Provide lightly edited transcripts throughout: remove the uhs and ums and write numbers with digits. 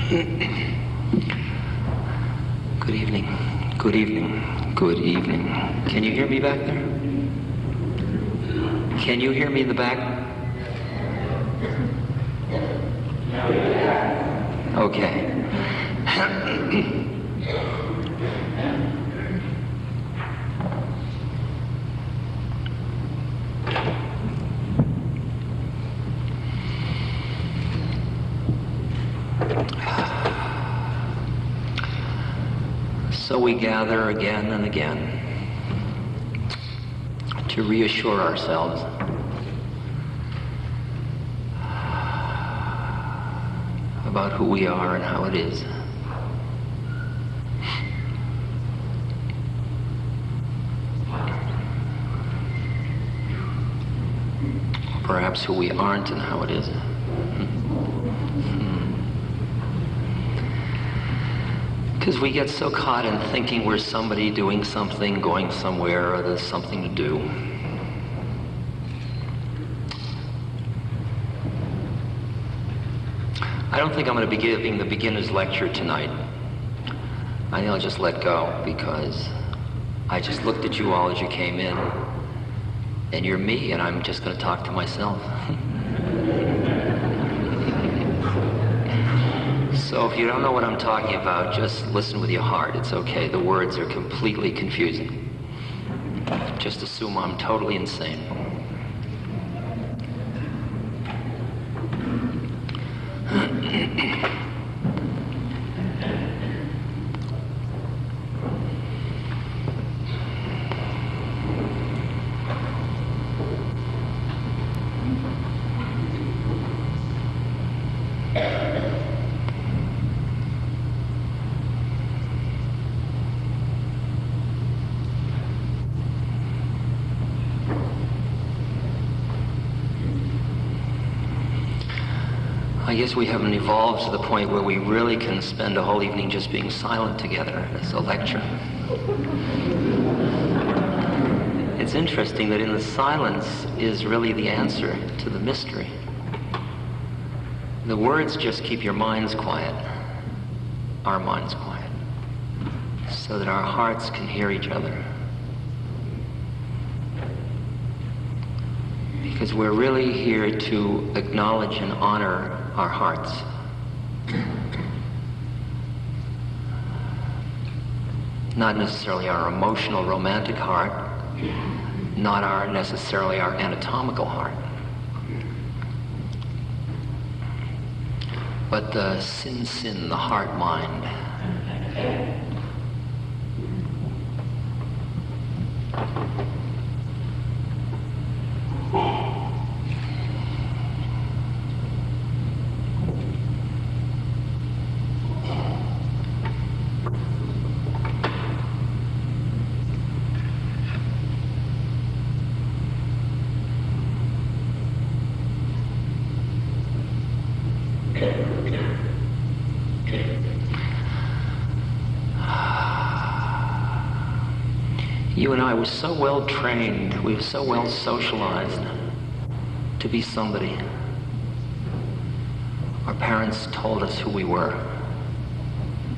Good evening. Good evening. Good evening. Can you hear me back there? Can you hear me in the back? Okay. So we gather again and again to reassure ourselves about who we are and how it is. Perhaps who we aren't and how it is. Because we get so caught in thinking we're somebody doing something, going somewhere, or there's something to do. I don't think I'm going to be giving the beginner's lecture tonight. I think I'll just let go, because I just looked at you all as you came in, and you're me, and I'm just going to talk to myself. So if you don't know what I'm talking about, just listen with your heart. It's okay. The words are completely confusing. Just assume I'm totally insane. I guess we haven't evolved to the point where we really can spend a whole evening just being silent together as a lecture. It's interesting that in the silence is really the answer to the mystery. The words just keep your minds quiet, our minds quiet, so that our hearts can hear each other. Because we're really here to acknowledge and honor our hearts. Not necessarily our emotional, romantic heart, not necessarily our anatomical heart, but the sin, the heart-mind. You and I were so well trained, we were so well socialized to be somebody. Our parents told us who we were.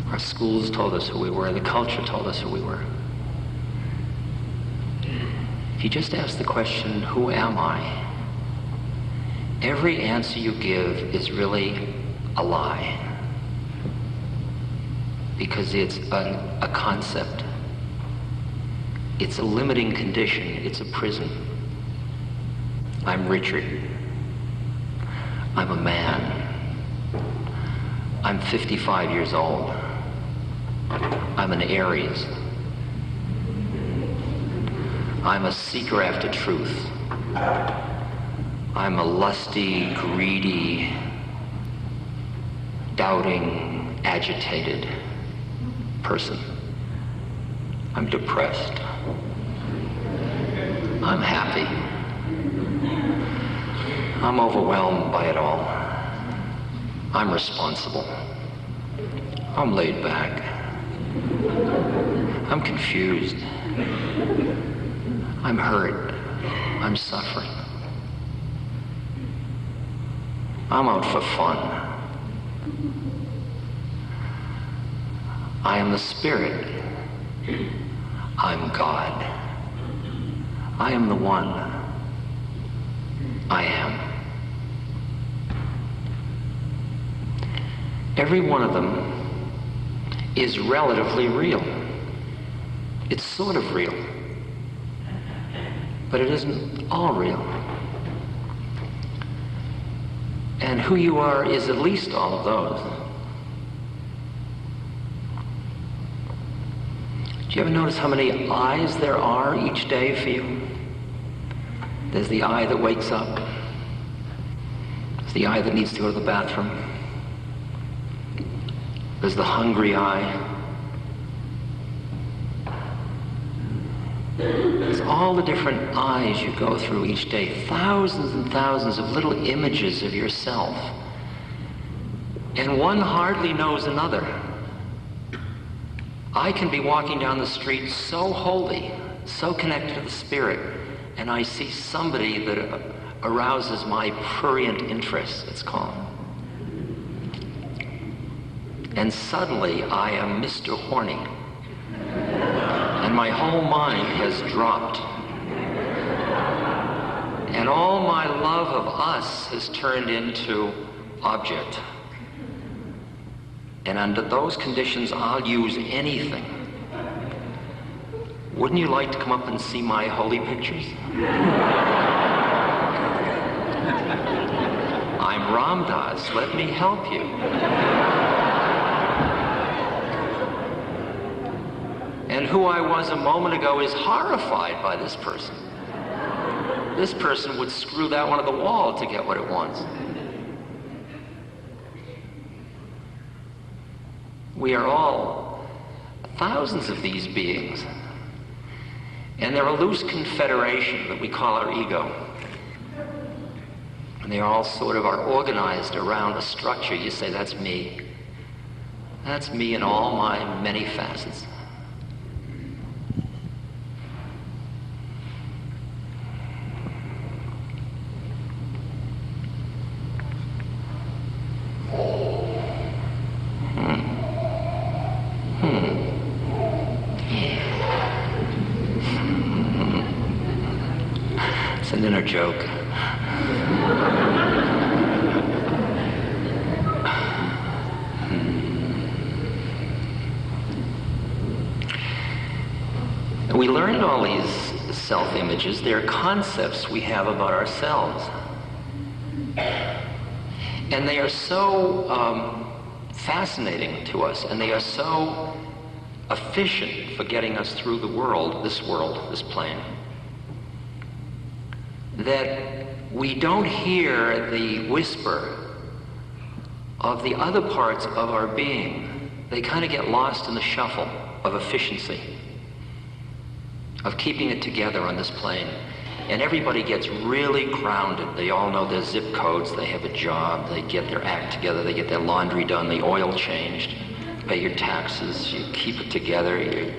Our schools told us who we were. The culture told us who we were. If you just ask the question, who am I? Every answer you give is really a lie. Because it's a concept. It's a limiting condition. It's a prison. I'm Richard. I'm a man. I'm 55 years old. I'm an Aries. I'm a seeker after truth. I'm a lusty, greedy, doubting, agitated person. I'm depressed. I'm happy. I'm overwhelmed by it all. I'm responsible. I'm laid back. I'm confused. I'm hurt. I'm suffering. I'm out for fun. I am the Spirit. I'm God. I am the One. I am. Every one of them is relatively real. It's sort of real, but it isn't all real. And who you are is at least all of those. Do you ever notice how many eyes there are each day for you? There's the eye that wakes up. There's the eye that needs to go to the bathroom. There's the hungry eye. It's all the different eyes you go through each day. Thousands and thousands of little images of yourself. And one hardly knows another. I can be walking down the street so holy, so connected to the Spirit, and I see somebody that arouses my prurient interest, it's called. And suddenly I am Mr. Horny. And my whole mind has dropped. And all my love of us has turned into object. And under those conditions, I'll use anything. Wouldn't you like to come up and see my holy pictures? I'm Ram Dass. Let me help you. And who I was a moment ago is horrified by this person. This person would screw that one on the wall to get what it wants. We are all thousands of these beings. And they're a loose confederation that we call our ego. And they all sort of are organized around a structure. You say, that's me. That's me in all my many facets. It's an inner joke. We learned all these self-images. They're concepts we have about ourselves. And they are so fascinating to us, and they are so efficient for getting us through the world, this plane, that we don't hear the whisper of the other parts of our being. They kind of get lost in the shuffle of efficiency, of keeping it together on this plane. And everybody gets really grounded. They all know their zip codes, they have a job, they get their act together, they get their laundry done, the oil changed, pay your taxes, you keep it together.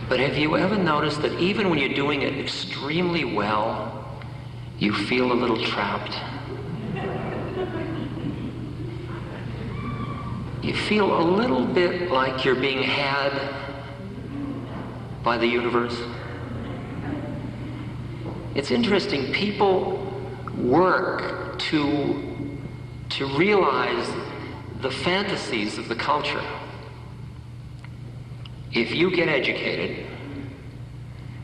But have you ever noticed that even when you're doing it extremely well, you feel a little trapped? You feel a little bit like you're being had by the universe. It's interesting, people work to realize the fantasies of the culture. If you get educated,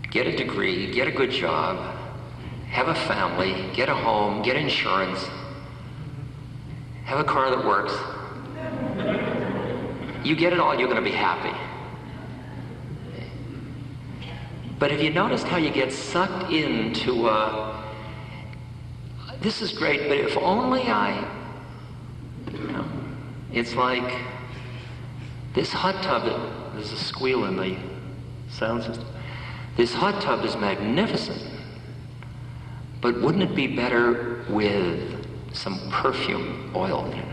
get a degree, get a good job, have a family, get a home, get insurance, have a car that works, you get it all, you're going to be happy. But have you noticed how you get sucked into, this is great, but if only it's like this hot tub, there's a squeal in the sound system. This hot tub is magnificent, but wouldn't it be better with some perfume oil in it?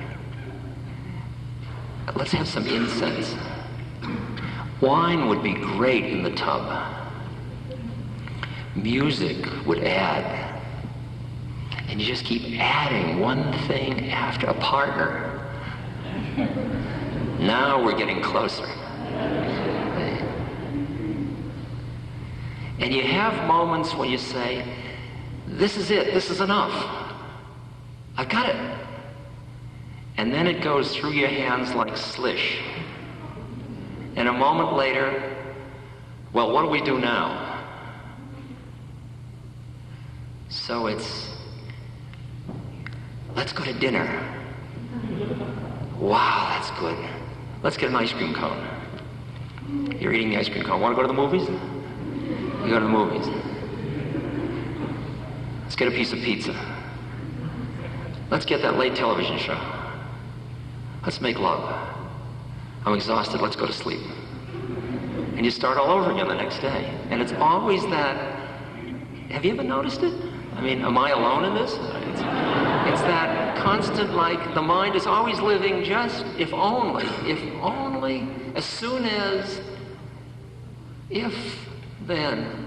Let's have some incense. Wine would be great in the tub. Music would add. And you just keep adding one thing after a partner. Now we're getting closer. And you have moments when you say, this is it, this is enough. I've got it. And then it goes through your hands like slish. And a moment later, well, what do we do now? So it's, let's go to dinner. Wow, that's good. Let's get an ice cream cone. You're eating the ice cream cone. Want to go to the movies? You go to the movies. Let's get a piece of pizza. Let's get that late television show. Let's make love. I'm exhausted, let's go to sleep. And you start all over again the next day. And it's always that, have you ever noticed it? I mean, am I alone in this? It's that constant, like, the mind is always living just, if only, as soon as, if, then.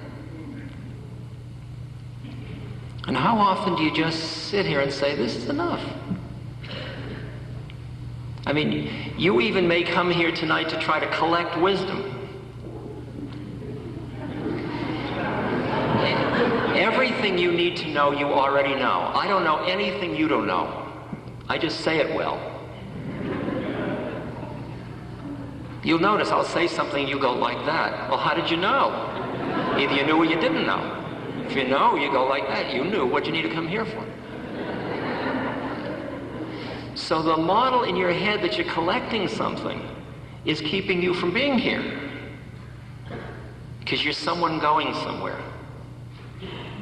And how often do you just sit here and say, this is enough? I mean, you even may come here tonight to try to collect wisdom. Everything you need to know, you already know. I don't know anything you don't know. I just say it well. You'll notice I'll say something, you go like that. Well, how did you know? Either you knew or you didn't know. If you know, you go like that. You knew what you need to come here for. So the model in your head that you're collecting something is keeping you from being here. Because you're someone going somewhere.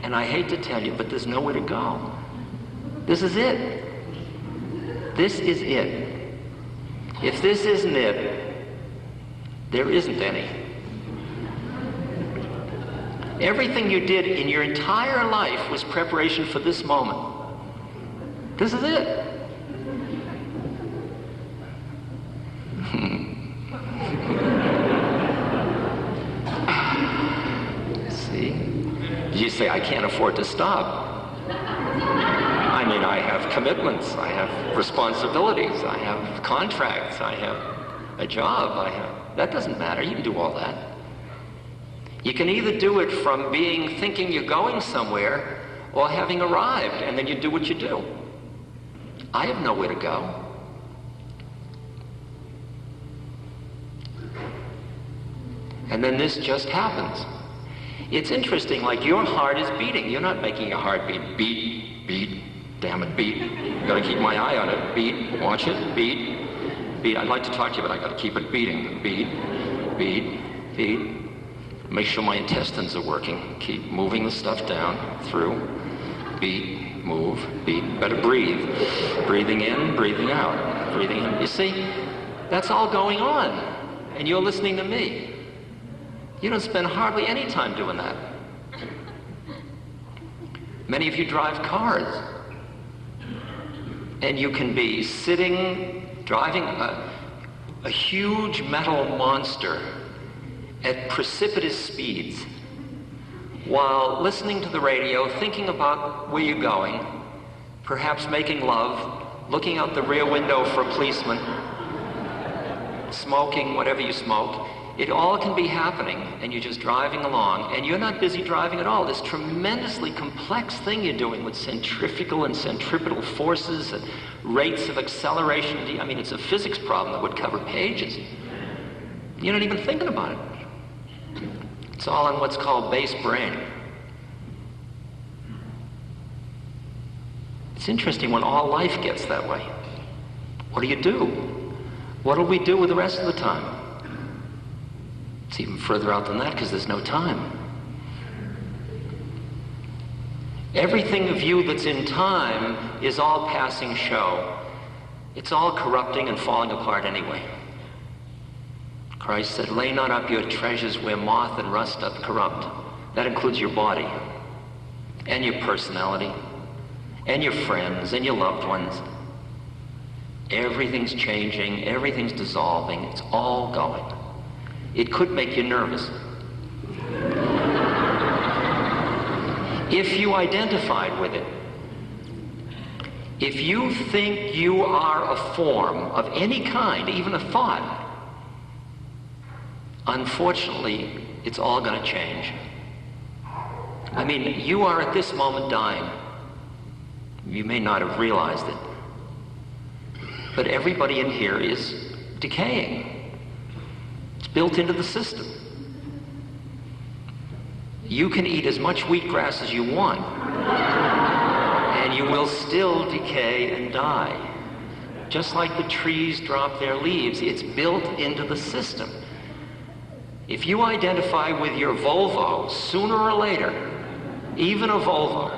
And I hate to tell you, but there's nowhere to go. This is it. This is it. If this isn't it, there isn't any. Everything you did in your entire life was preparation for this moment. This is it. See? You say, I can't afford to stop. I mean, I have commitments, I have responsibilities, I have contracts, I have a job, that doesn't matter, you can do all that. You can either do it from thinking you're going somewhere, or having arrived, and then you do what you do. I have nowhere to go. And then this just happens. It's interesting, like your heart is beating. You're not making your heart beat. Beat, beat, damn it, beat. Gotta keep my eye on it. Beat, watch it, beat, beat. I'd like to talk to you, but I gotta keep it beating. Beat, beat, beat. Make sure my intestines are working. Keep moving the stuff down, through. Beat, move, beat. Better breathe. Breathing in, breathing out. Breathing in. You see, that's all going on. And you're listening to me. You don't spend hardly any time doing that. Many of you drive cars. And you can be sitting, driving a huge metal monster at precipitous speeds while listening to the radio, thinking about where you're going, perhaps making love, looking out the rear window for a policeman, smoking whatever you smoke. It all can be happening, and you're just driving along, and you're not busy driving at all. This tremendously complex thing you're doing with centrifugal and centripetal forces and rates of acceleration. I mean, it's a physics problem that would cover pages. You're not even thinking about it. It's all in what's called base brain. It's interesting when all life gets that way. What do you do? What do we do with the rest of the time? It's even further out than that because there's no time. Everything of you that's in time is all passing show. It's all corrupting and falling apart anyway. Christ said, lay not up your treasures where moth and rust doth corrupt. That includes your body, and your personality, and your friends, and your loved ones. Everything's changing, everything's dissolving, it's all going. It could make you nervous. If you identified with it, If you think you are a form of any kind, even a thought, unfortunately, it's all going to change. I mean, you are at this moment dying. You may not have realized it. But everybody in here is decaying. It's built into the system. You can eat as much wheatgrass as you want, and you will still decay and die. Just like the trees drop their leaves, it's built into the system. If you identify with your Volvo, sooner or later, even a Volvo,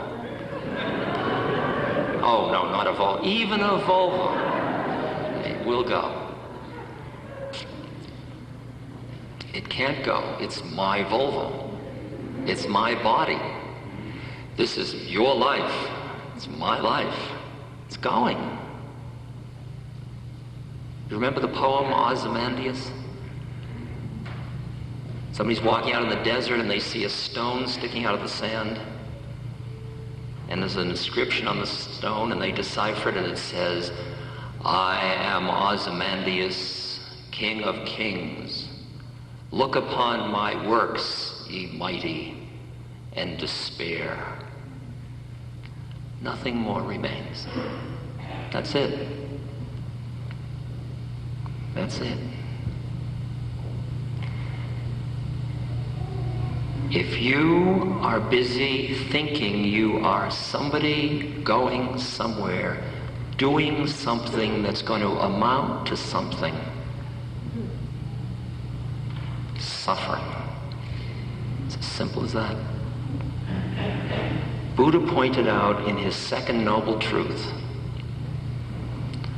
oh no, not a Volvo, even a Volvo, it will go. It can't go. It's my Volvo. It's my body. This is your life. It's my life. It's going. You remember the poem Ozymandias? Somebody's walking out in the desert and they see a stone sticking out of the sand. And there's an inscription on the stone and they decipher it and it says, I am Ozymandias, King of Kings. Look upon my works, ye mighty, and despair. Nothing more remains. That's it. That's it. If you are busy thinking you are somebody going somewhere, doing something that's going to amount to something, suffering. It's as simple as that. Buddha pointed out in his second noble truth,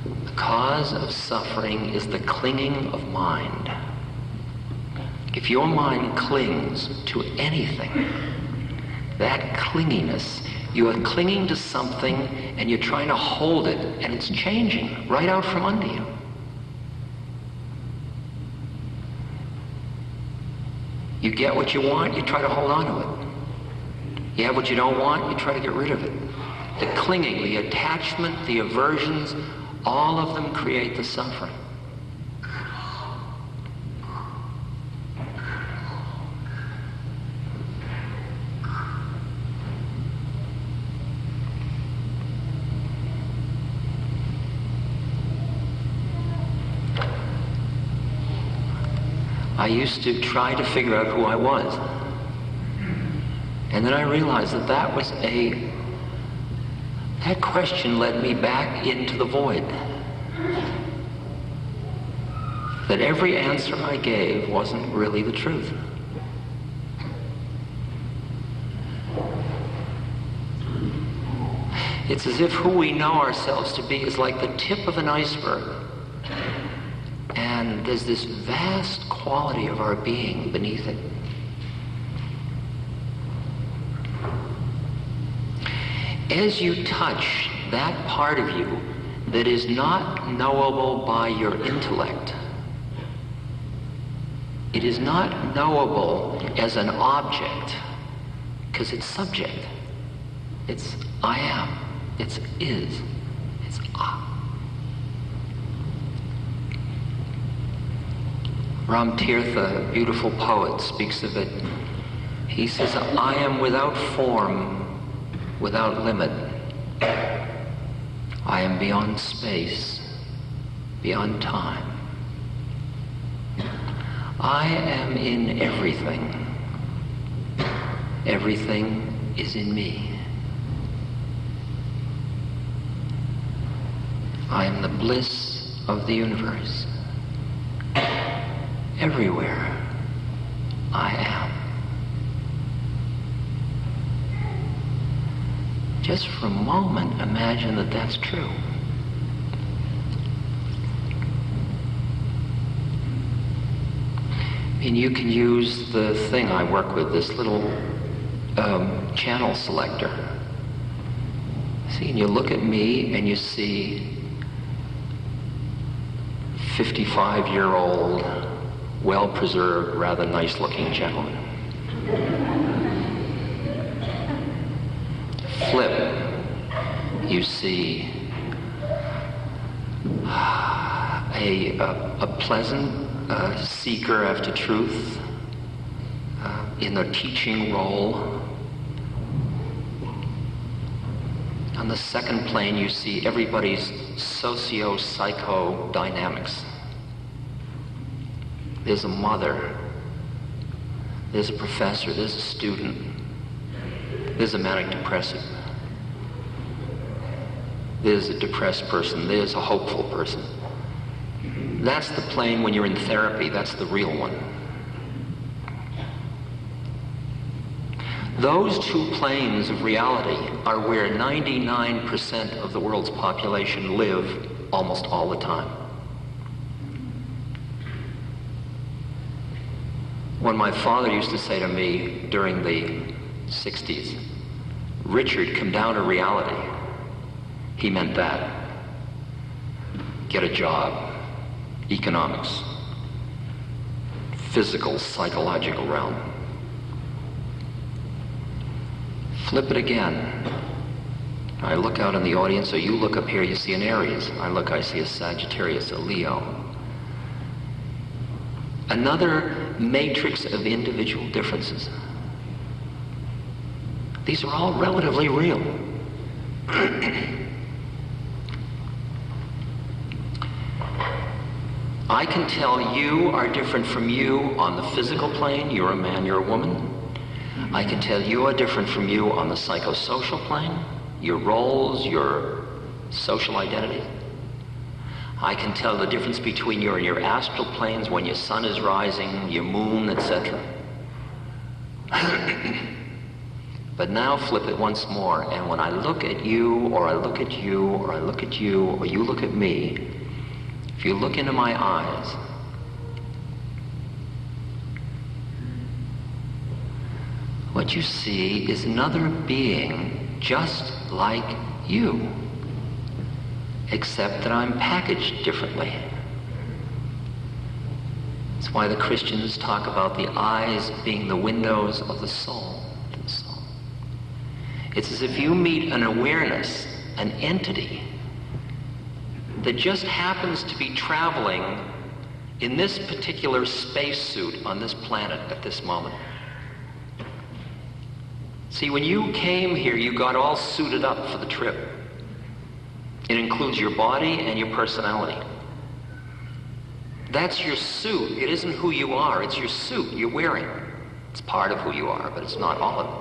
the cause of suffering is the clinging of mind. If your mind clings to anything, that clinginess, you are clinging to something and you're trying to hold it and it's changing right out from under you. You get what you want, you try to hold on to it. You have what you don't want, you try to get rid of it. The clinging, the attachment, the aversions, all of them create the suffering. I used to try to figure out who I was. And then I realized that that question led me back into the void. That every answer I gave wasn't really the truth. It's as if who we know ourselves to be is like the tip of an iceberg. And there's this vast quality of our being beneath it. As you touch that part of you that is not knowable by your intellect, it is not knowable as an object, because it's subject. It's I am. It's is. It's I. Ram Tirtha, a beautiful poet, speaks of it. He says, I am without form, without limit. I am beyond space, beyond time. I am in everything. Everything is in me. I am the bliss of the universe. Everywhere I am. Just for a moment, imagine that that's true. And you can use the thing I work with, this little channel selector. See, and you look at me and you see 55-year-old, well-preserved, rather nice-looking gentleman. Flip, you see a pleasant seeker after truth in their teaching role. On the second plane, you see everybody's socio-psycho dynamics. There's a mother, there's a professor, there's a student, there's a manic depressive, there's a depressed person, there's a hopeful person. That's the plane when you're in therapy, that's the real one. Those two planes of reality are where 99% of the world's population live almost all the time. When my father used to say to me during the 60s, "Richard, come down to reality," he meant that. Get a job, economics, physical, psychological realm. Flip it again. I look out in the audience, or you look up here, you see an Aries. I see a Sagittarius, a Leo. Another matrix of individual differences. These are all relatively real. I can tell you are different from you on the physical plane. You're a man, you're a woman. I can tell you are different from you on the psychosocial plane, your roles, your social identity. I can tell the difference between you and your astral planes when your sun is rising, your moon, etc. But now flip it once more, and when I look at you, or I look at you, or I look at you, or you look at me, if you look into my eyes, what you see is another being just like you, except that I'm packaged differently. That's why the Christians talk about the eyes being the windows of the soul. It's as if you meet an awareness, an entity, that just happens to be traveling in this particular spacesuit on this planet at this moment. See, when you came here, you got all suited up for the trip. It includes your body and your personality. That's your suit. It isn't who you are, it's your suit you're wearing. It's part of who you are, but it's not all of it.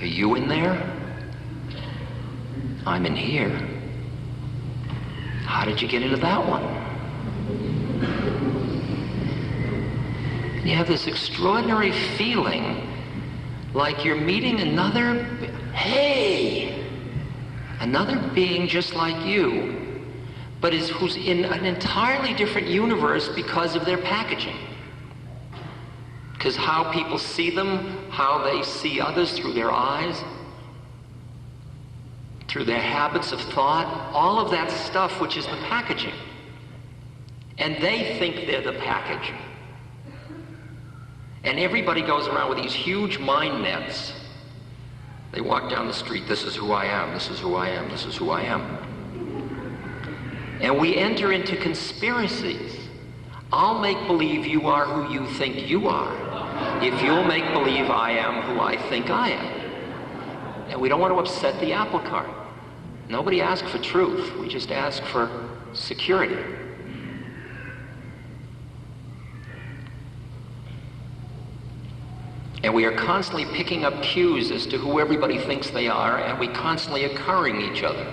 Are you in there? I'm in here. How did you get into that one? You have this extraordinary feeling like you're meeting another being just like you, but who's in an entirely different universe because of their packaging. Because how people see them, how they see others through their eyes, through their habits of thought, all of that stuff which is the packaging. And they think they're the package. And everybody goes around with these huge mind nets. They walk down the street, this is who I am, this is who I am, this is who I am. And we enter into conspiracies. I'll make believe you are who you think you are, if you'll make believe I am who I think I am. And we don't want to upset the apple cart. Nobody asks for truth, we just ask for security. And we are constantly picking up cues as to who everybody thinks they are, and we constantly occurring each other.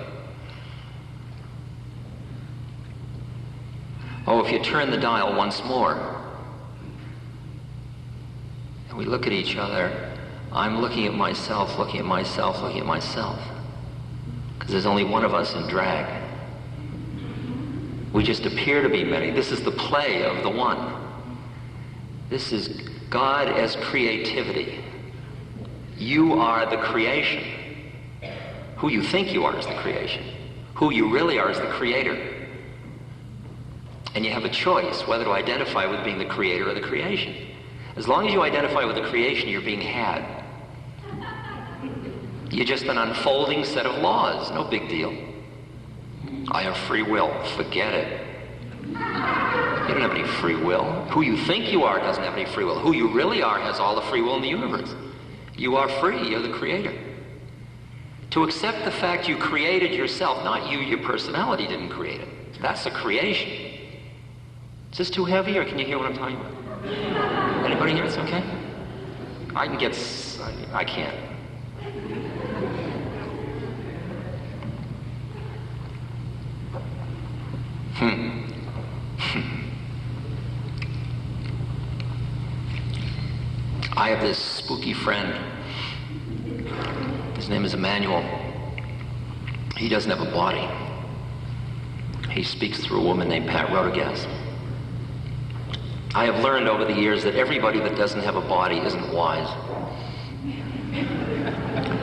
Oh, if you turn the dial once more, and we look at each other, I'm looking at myself, looking at myself, looking at myself. Because there's only one of us in drag. We just appear to be many. This is the play of the one. This is God as creativity. You are the creation. Who you think you are is the creation. Who you really are is the creator. And you have a choice whether to identify with being the creator or the creation. As long as you identify with the creation, you're being had. You're just an unfolding set of laws. No big deal. I have free will. Forget it. You don't have any free will. Who you think you are doesn't have any free will. Who you really are has all the free will in the universe. You are free. You're the creator. To accept the fact you created yourself, not you, your personality didn't create it. That's a creation. Is this too heavy, or can you hear what I'm talking about? Anybody here? It's okay? I can get... I can't. I have this spooky friend. His name is Emmanuel. He doesn't have a body. He speaks through a woman named Pat Rodegas. I have learned over the years that everybody that doesn't have a body isn't wise.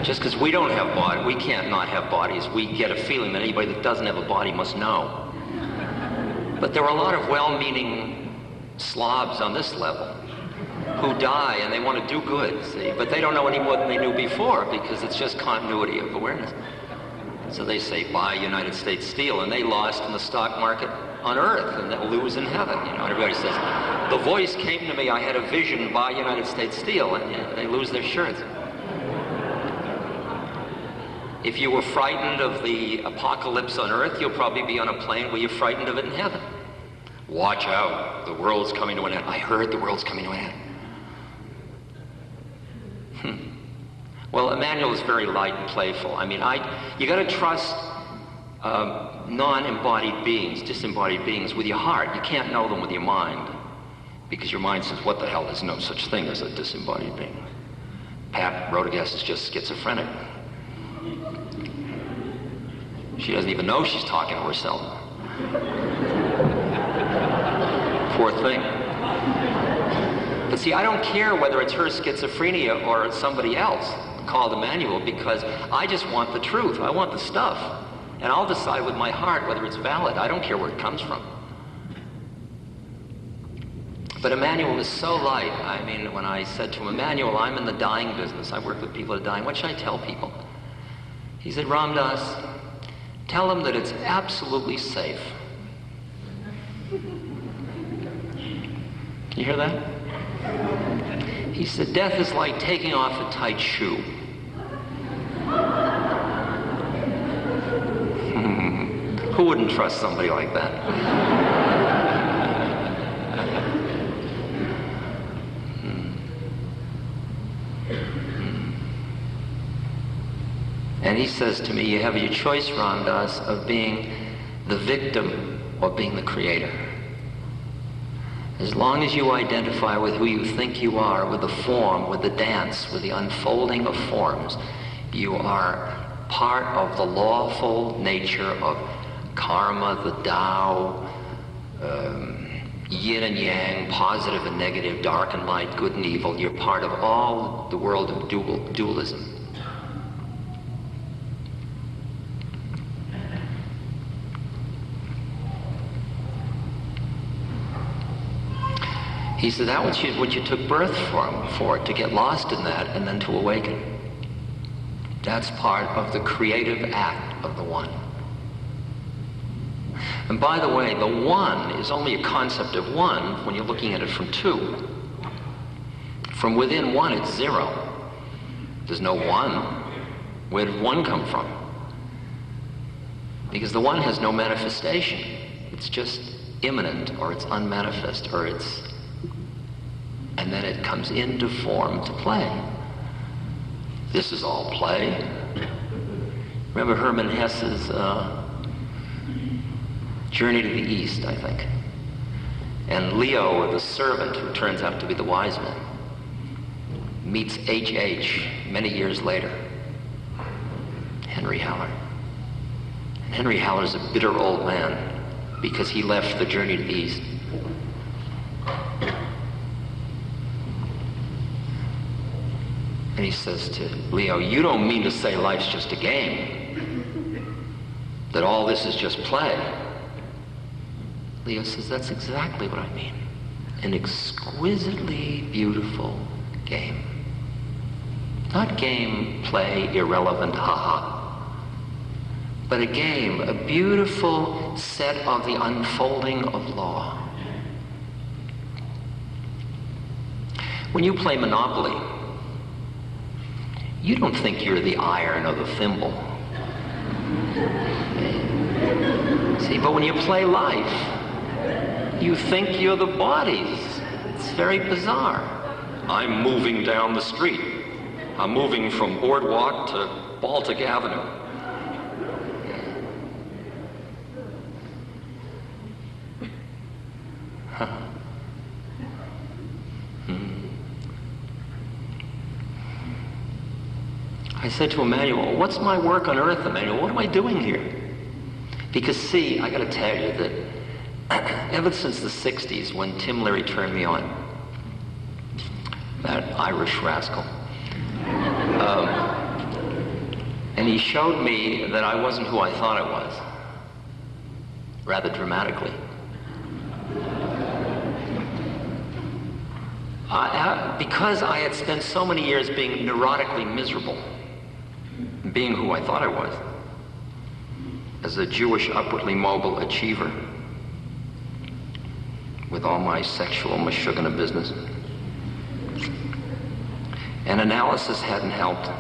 Just because we don't have body, we can't not have bodies. We get a feeling that anybody that doesn't have a body must know. But there are a lot of well-meaning slobs on this level who die and they want to do good, see? But they don't know any more than they knew before because it's just continuity of awareness. So they say, buy United States Steel, and they lost in the stock market on Earth, and they'll lose in heaven. You know, and everybody says, the voice came to me, I had a vision, buy United States Steel, and you know, they lose their shirts. If you were frightened of the apocalypse on Earth, you'll probably be on a plane where you're frightened of it in heaven. Watch out, the world's coming to an end. I heard the world's coming to an end. Well, Emmanuel is very light and playful. I mean, you got to trust non-embodied beings, disembodied beings with your heart. You can't know them with your mind because your mind says, what the hell, there's no such thing as a disembodied being. Pat Rodegas is just schizophrenic. She doesn't even know she's talking to herself. Poor thing. But see, I don't care whether it's her schizophrenia or it's somebody else called Emmanuel, because I just want the truth. I want the stuff. And I'll decide with my heart whether it's valid. I don't care where it comes from. But Emmanuel is so light. I mean, when I said to him, Emmanuel, I'm in the dying business. I work with people that are dying. What should I tell people? He said, Ram Dass, tell them that it's absolutely safe. Can you hear that? He said, death is like taking off a tight shoe. Who wouldn't trust somebody like that? And he says to me, you have your choice, Ram Dass, of being the victim or being the creator. As long as you identify with who you think you are, with the form, with the dance, with the unfolding of forms, you are part of the lawful nature of karma, the Tao, yin and yang, positive and negative, dark and light, good and evil. You're part of all the world of dualism. He said that was what you took birth for, to get lost in that and then to awaken. That's part of the creative act of the One. And by the way, the One is only a concept of one when you're looking at it from two. From within one, it's zero. There's no one. Where did one come from? Because the One has no manifestation. It's just immanent, or it's unmanifest, or it's... and then it comes into form to play. This is all play. Remember Hermann Hesse's Journey to the East, I think. And Leo, the servant, who turns out to be the wise man, meets H.H. many years later, Henry Haller. And Henry Haller's a bitter old man because he left the Journey to the East. And he says to Leo, you don't mean to say life's just a game? That all this is just play? Leo says, that's exactly what I mean. An exquisitely beautiful game. Not game, play, irrelevant, haha. But a game, a beautiful set of the unfolding of law. When you play Monopoly, you don't think you're the iron or the thimble. See, but when you play life, you think you're the bodies. It's very bizarre. I'm moving down the street. I'm moving from Boardwalk to Baltic Avenue. I said to Emmanuel, what's my work on earth, Emmanuel? What am I doing here? Because see, I gotta tell you that ever since the 60s, when Tim Leary turned me on, that Irish rascal, and he showed me that I wasn't who I thought I was, rather dramatically. Because I had spent so many years being neurotically miserable, being who I thought I was, as a Jewish upwardly mobile achiever, with all my sexual mashugana business. And analysis hadn't helped.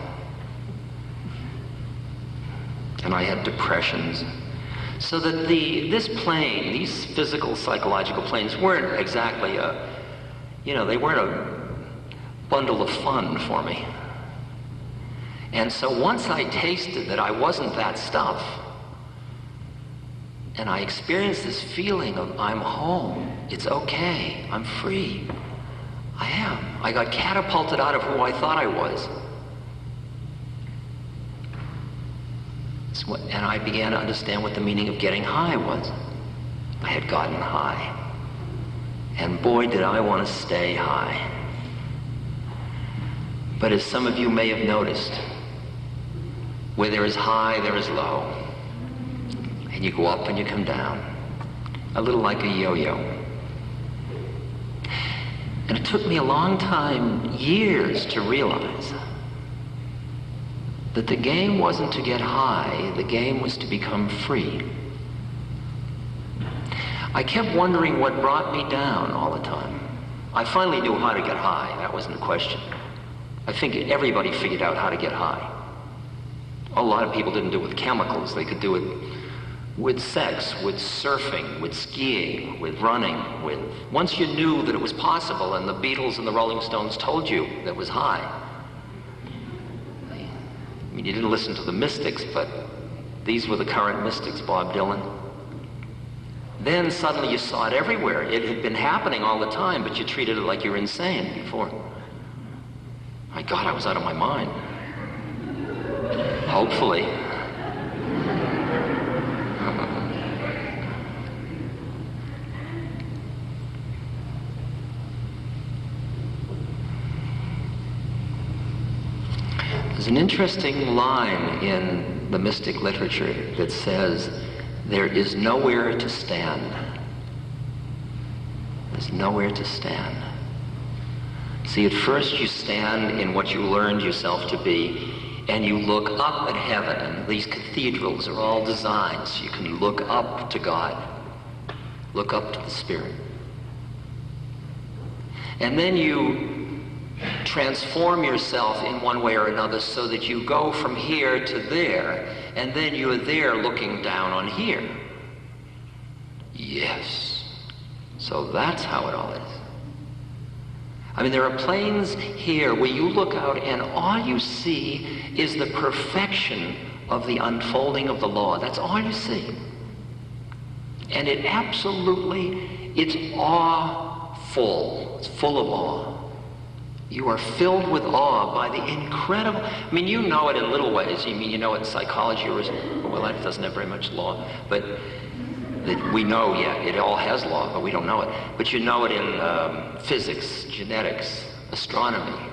And I had depressions. So that this plane, these physical, psychological planes weren't exactly they weren't a bundle of fun for me. And so once I tasted that I wasn't that stuff, and I experienced this feeling of I'm home, it's okay, I'm free, I am. I got catapulted out of who I thought I was. And I began to understand what the meaning of getting high was. I had gotten high. And boy, did I want to stay high. But as some of you may have noticed, where there is high, there is low. And you go up and you come down, a little like a yo-yo. And it took me a long time, years, to realize that the game wasn't to get high, the game was to become free. I kept wondering what brought me down all the time. I finally knew how to get high, that wasn't a question. I think everybody figured out how to get high. A lot of people didn't do it with chemicals, they could do it with sex, with surfing, with skiing, with running, once you knew that it was possible and the Beatles and the Rolling Stones told you that it was high. I mean, you didn't listen to the mystics, but these were the current mystics, Bob Dylan. Then suddenly you saw it everywhere. It had been happening all the time, but you treated it like you were insane before. My God, I was out of my mind. Hopefully. There's an interesting line in the mystic literature that says, there is nowhere to stand. There's nowhere to stand. See, at first you stand in what you learned yourself to be, and you look up at heaven, and these cathedrals are all designed so you can look up to God, look up to the Spirit. And then you transform yourself in one way or another so that you go from here to there, and then you're there looking down on here. Yes. So that's how it all is. I mean, there are planes here where you look out and all you see is the perfection of the unfolding of the law. That's all you see. And it absolutely, it's awe-full. It's full of awe. You are filled with awe by the incredible, I mean, you know it in little ways. I mean, you know it in psychology, or well, that doesn't have very much law, but that we know, yeah, it all has law, but we don't know it. But you know it in physics, genetics, astronomy,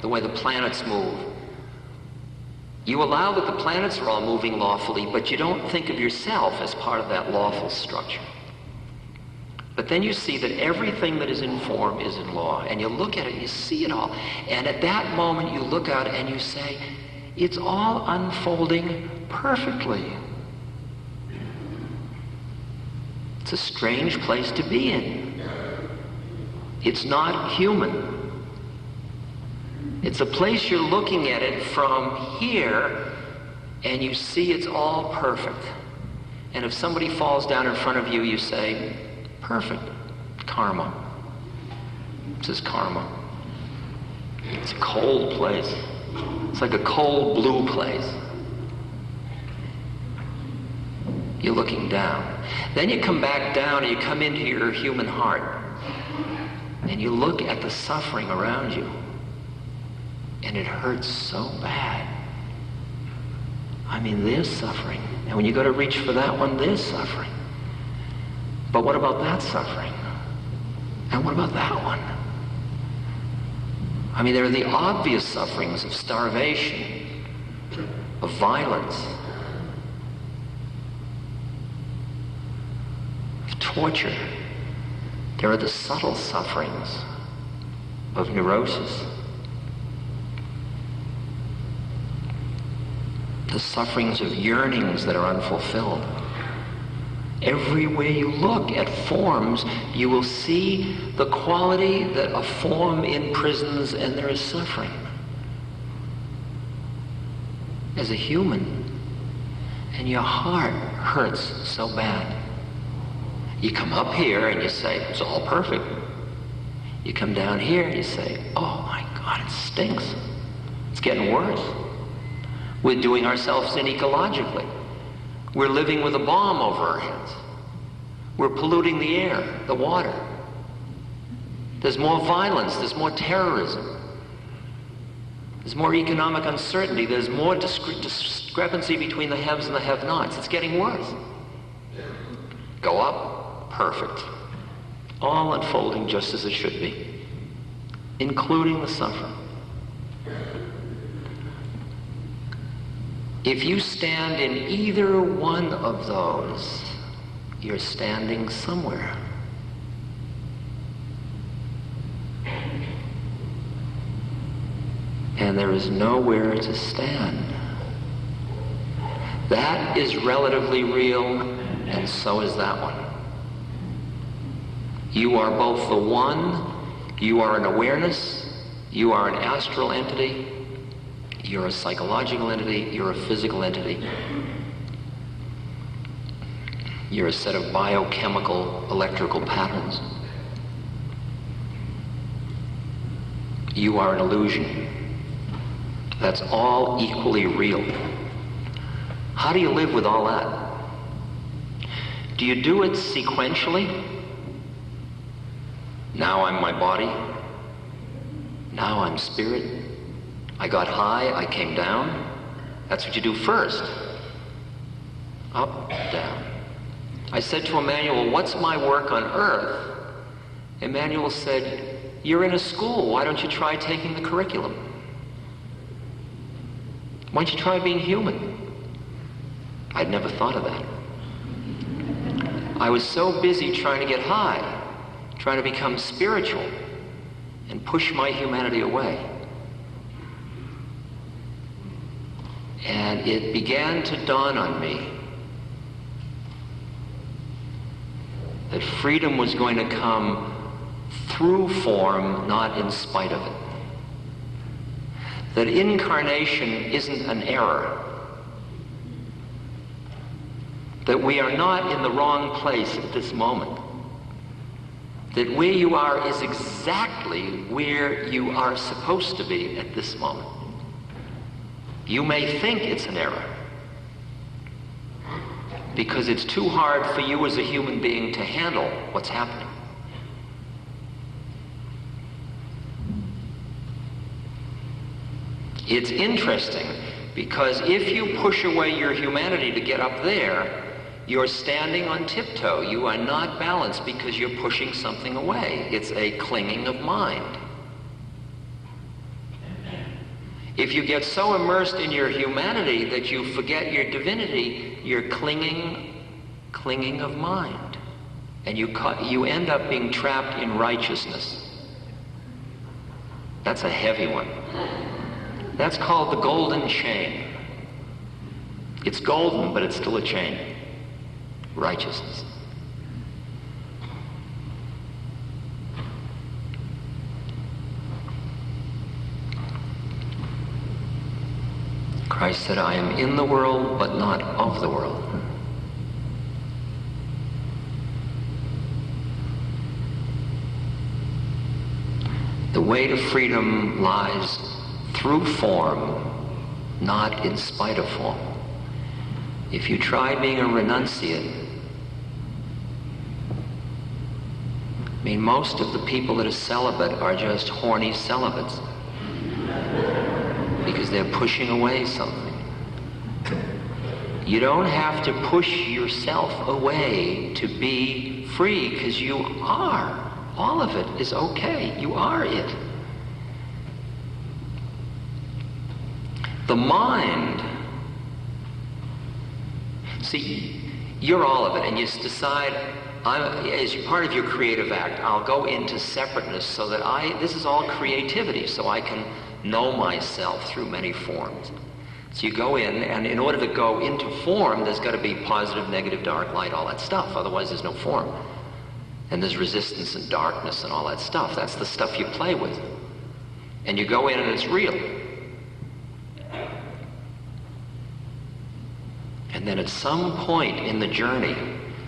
the way the planets move. You allow that the planets are all moving lawfully, but you don't think of yourself as part of that lawful structure. But then you see that everything that is in form is in law, and you look at it and you see it all. And at that moment you look out and you say, it's all unfolding perfectly. It's a strange place to be in. It's not human. It's a place you're looking at it from here, and you see it's all perfect. And if somebody falls down in front of you, you say, perfect. Karma. This is karma. It's a cold place. It's like a cold blue place. You're looking down. Then you come back down and you come into your human heart. And you look at the suffering around you. And it hurts so bad. I mean, there's suffering. And when you go to reach for that one, there's suffering. But what about that suffering? And what about that one? I mean, there are the obvious sufferings of starvation, of violence, of torture. There are the subtle sufferings of neurosis, the sufferings of yearnings that are unfulfilled. Everywhere you look at forms, you will see the quality that a form imprisons, and there is suffering. As a human, and your heart hurts so bad. You come up here and you say, it's all perfect. You come down here and you say, oh my God, it stinks. It's getting worse. We're doing ourselves in ecologically. We're living with a bomb over our heads. We're polluting the air, the water. There's more violence, there's more terrorism. There's more economic uncertainty, there's more discrepancy between the haves and the have-nots. It's getting worse. Go up, perfect. All unfolding just as it should be, including the suffering. If you stand in either one of those, you're standing somewhere. And there is nowhere to stand. That is relatively real, and so is that one. You are both the one, you are an awareness, you are an astral entity, you're a psychological entity, you're a physical entity. You're a set of biochemical, electrical patterns. You are an illusion. That's all equally real. How do you live with all that? Do you do it sequentially? Now I'm my body. Now I'm spirit. I got high, I came down. That's what you do first. Up, down. I said to Emmanuel, what's my work on earth? Emmanuel said, you're in a school, why don't you try taking the curriculum? Why don't you try being human? I'd never thought of that. I was so busy trying to get high, trying to become spiritual, and push my humanity away. And it began to dawn on me that freedom was going to come through form, not in spite of it. That incarnation isn't an error. That we are not in the wrong place at this moment. That where you are is exactly where you are supposed to be at this moment. You may think it's an error because it's too hard for you as a human being to handle what's happening. It's interesting because if you push away your humanity to get up there, you're standing on tiptoe. You are not balanced because you're pushing something away. It's a clinging of mind. If you get so immersed in your humanity that you forget your divinity, you're clinging of mind. And you end up being trapped in righteousness. That's a heavy one. That's called the golden chain. It's golden, but it's still a chain. Righteousness. Christ said, I am in the world, but not of the world. The way to freedom lies through form, not in spite of form. If you try being a renunciate, I mean, most of the people that are celibate are just horny celibates because they're pushing away something. You don't have to push yourself away to be free, because you are. All of it is okay. You are it. The mind, see, you're all of it, and you decide, as part of your creative act, I'll go into separateness so that this is all creativity, so I can know myself through many forms. So you go in, and in order to go into form, there's got to be positive, negative, dark, light, all that stuff. Otherwise, there's no form. And there's resistance and darkness and all that stuff. That's the stuff you play with. And you go in and it's real. And then at some point in the journey,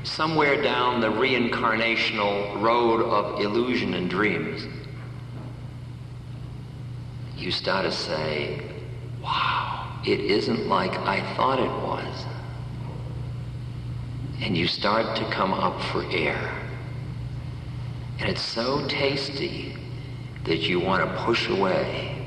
somewhere down the reincarnational road of illusion and dreams, you start to say, wow, it isn't like I thought it was. And you start to come up for air. And it's so tasty that you want to push away.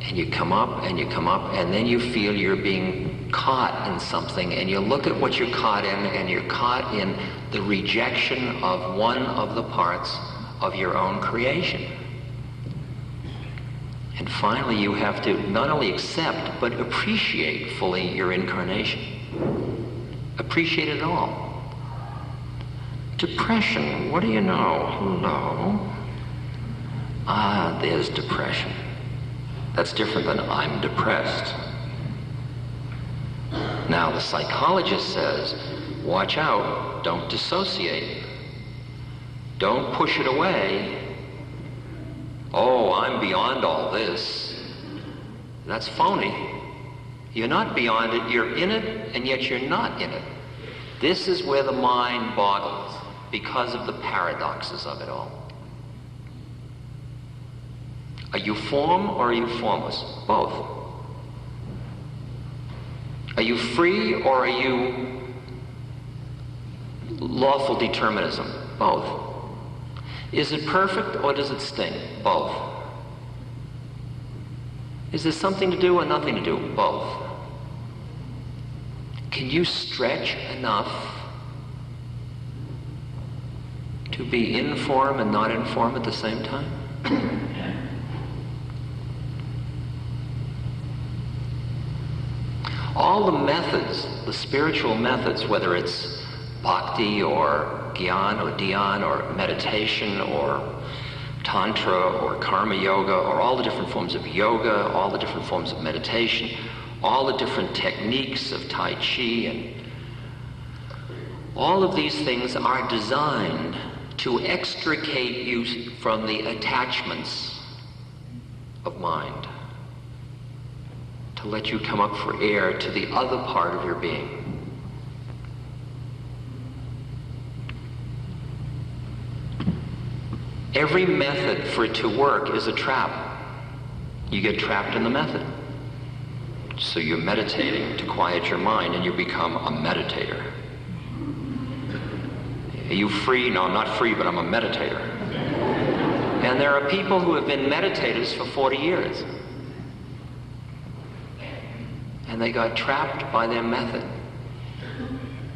And you come up and you come up, and then you feel you're being caught in something, and you look at what you're caught in, and you're caught in the rejection of one of the parts of your own creation. And finally you have to not only accept, but appreciate fully your incarnation. Appreciate it all. Depression, what do you know? Hello. Ah, there's depression. That's different than I'm depressed. Now the psychologist says, watch out, don't dissociate. Don't push it away. Oh, I'm beyond all this. That's phony. You're not beyond it, you're in it, and yet you're not in it. This is where the mind boggles because of the paradoxes of it all. Are you form or are you formless? Both. Are you free or are you lawful determinism? Both. Is it perfect or does it sting? Both. Is there something to do or nothing to do? Both. Can you stretch enough to be in form and not in form at the same time? All the methods, the spiritual methods, whether it's bhakti or gyan or dhyan or meditation or tantra or karma yoga or all the different forms of yoga, all the different forms of meditation, all the different techniques of tai chi, and all of these things are designed to extricate you from the attachments of mind, to let you come up for air to the other part of your being. Every method for it to work is a trap. You get trapped in the method. So you're meditating to quiet your mind and you become a meditator. Are you free? No, I'm not free, but I'm a meditator. And there are people who have been meditators for 40 years. And they got trapped by their method.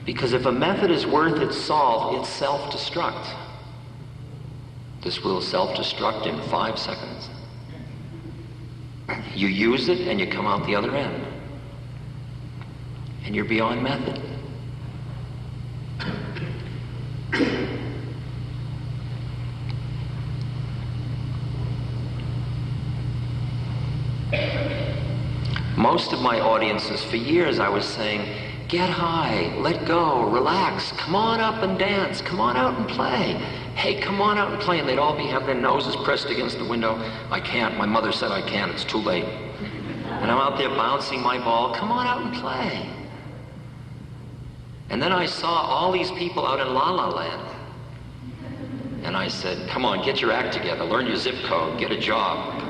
Because if a method is worth its salt, it's self-destruct. This will self-destruct in 5 seconds. You use it and you come out the other end. And you're beyond method. most of my audiences for years I was saying, get high, let go, relax, come on up and dance, come on out and play. Hey, come on out and play. And they'd all have their noses pressed against the window. I can't, my mother said I can't, it's too late. And I'm out there bouncing my ball, come on out and play. And then I saw all these people out in La La Land. And I said, come on, get your act together, learn your zip code, get a job.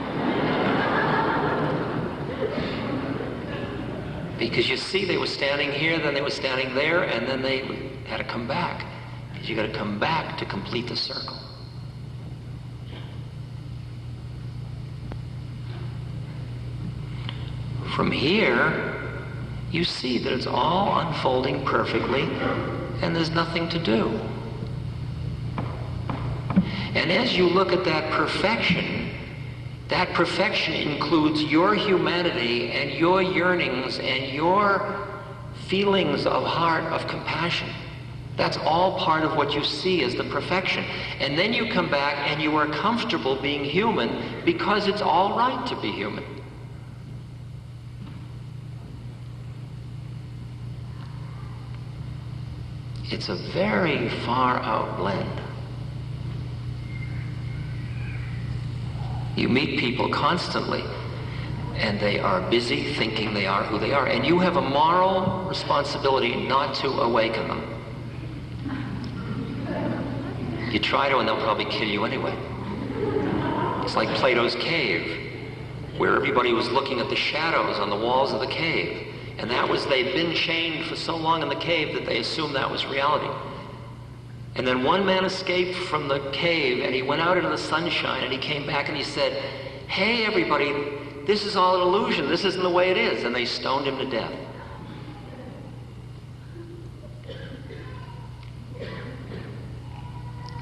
Because you see, they were standing here, then they were standing there, and then they had to come back. Because you got to come back to complete the circle. From here, you see that it's all unfolding perfectly, and there's nothing to do. And as you look at that perfection includes your humanity and your yearnings and your feelings of heart, of compassion. That's all part of what you see as the perfection. And then you come back and you are comfortable being human because it's all right to be human. It's a very far out blend. You meet people constantly, and they are busy thinking they are who they are, and you have a moral responsibility not to awaken them. You try to, and they'll probably kill you anyway. It's like Plato's cave, where everybody was looking at the shadows on the walls of the cave, and that was, they'd been chained for so long in the cave that they assumed that was reality. And then one man escaped from the cave, and he went out into the sunshine, and he came back and he said, hey everybody, this is all an illusion, this isn't the way it is. And they stoned him to death.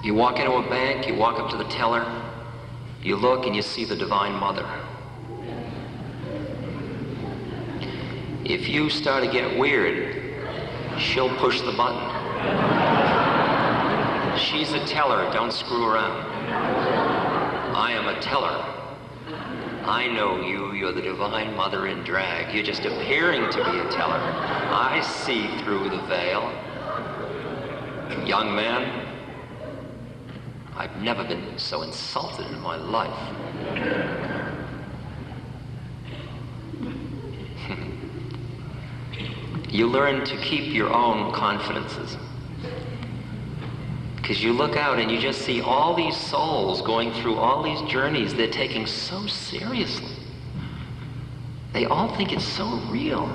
You walk into a bank, you walk up to the teller, you look and you see the Divine Mother. If you start to get weird, she'll push the button. She's a teller, don't screw around. I am a teller. I know you, you're the Divine Mother in drag. You're just appearing to be a teller. I see through the veil. Young man, I've never been so insulted in my life. You learn to keep your own confidences. Because you look out and you just see all these souls going through all these journeys they're taking so seriously. They all think it's so real.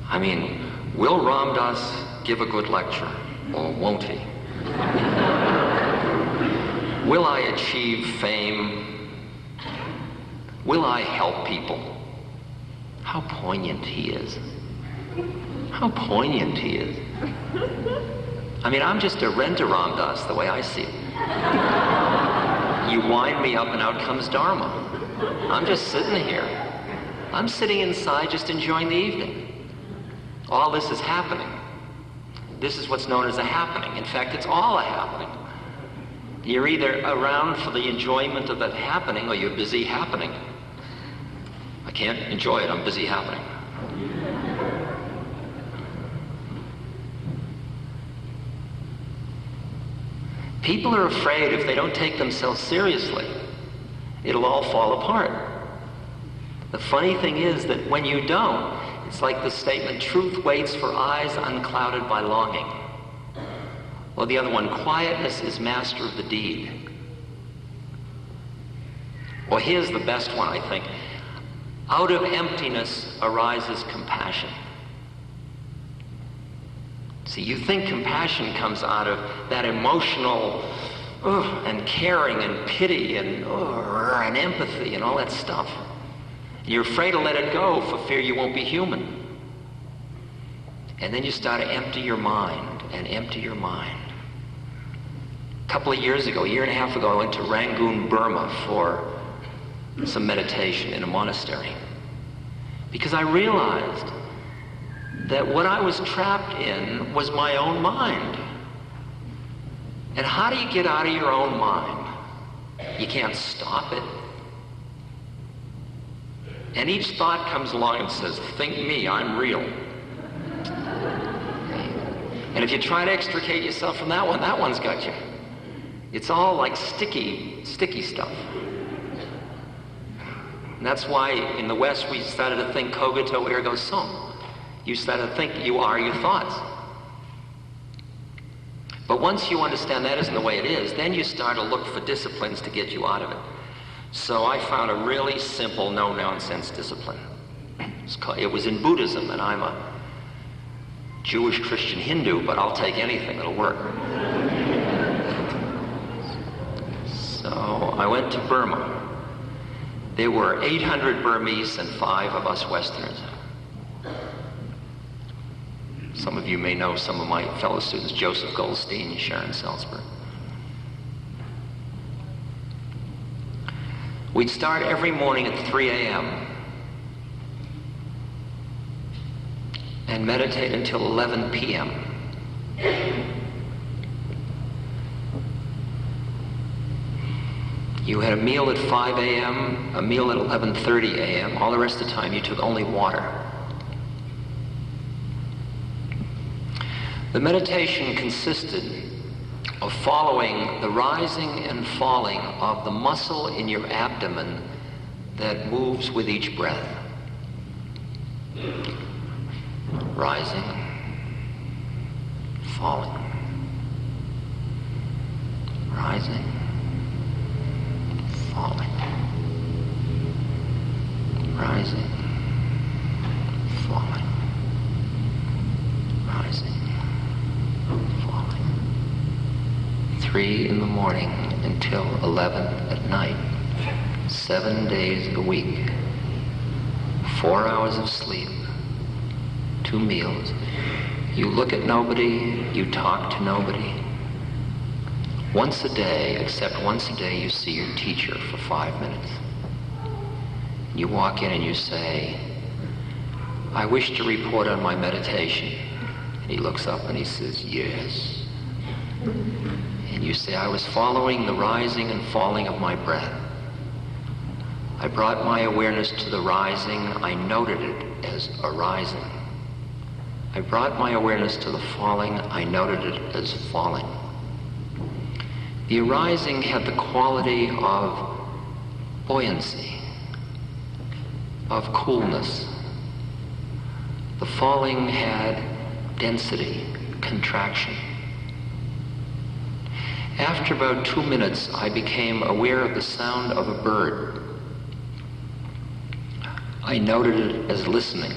I mean, will Ram Dass give a good lecture, or won't he? Will I achieve fame? Will I help people? How poignant he is. How poignant he is. I mean, I'm just a rent-a-Ram Dass, the way I see it. You wind me up and out comes Dharma. I'm just sitting here. I'm sitting inside just enjoying the evening. All this is happening. This is what's known as a happening. In fact, it's all a happening. You're either around for the enjoyment of that happening or you're busy happening. I can't enjoy it, I'm busy happening. People are afraid if they don't take themselves seriously, it'll all fall apart. The funny thing is that when you don't, it's like the statement, truth waits for eyes unclouded by longing. Or the other one, quietness is master of the deed. Or here's the best one, I think. Out of emptiness arises compassion. See, you think compassion comes out of that emotional and caring and pity and empathy and all that stuff. You're afraid to let it go for fear you won't be human. And then you start to empty your mind and empty your mind. A couple of years ago, a year and a half ago, I went to Rangoon, Burma for some meditation in a monastery. Because I realized that what I was trapped in was my own mind. And how do you get out of your own mind? You can't stop it. And each thought comes along and says, think me, I'm real. And if you try to extricate yourself from that one's got you. It's all like sticky stuff. And that's why in the West we started to think cogito ergo sum. You started to think you are your thoughts. But once you understand that isn't the way it is, then you start to look for disciplines to get you out of it. So I found a really simple, no-nonsense discipline. It was in Buddhism, and I'm a Jewish, Christian, Hindu, but I'll take anything that'll work. So I went to Burma. There were 800 Burmese and 5 of us Westerners. Some of you may know some of my fellow students, Joseph Goldstein and Sharon Salzberg. We'd start every morning at 3 a.m. and meditate until 11 p.m. You had a meal at 5 a.m., a meal at 11:30 a.m. All the rest of the time you took only water. The meditation consisted of following the rising and falling of the muscle in your abdomen that moves with each breath. Rising, falling, rising, falling, rising, falling, rising, falling. 3 in the morning until 11 at night, 7 days a week, 4 hours of sleep, 2 meals. You look at nobody, you talk to nobody. Once a day, except once a day, you see your teacher for 5 minutes. You walk in and you say, I wish to report on my meditation. And he looks up and he says, yes. And you say, I was following the rising and falling of my breath. I brought my awareness to the rising. I noted it as arising. I brought my awareness to the falling. I noted it as falling. The arising had the quality of buoyancy, of coolness. The falling had density, contraction. After about 2 minutes, I became aware of the sound of a bird. I noted it as listening.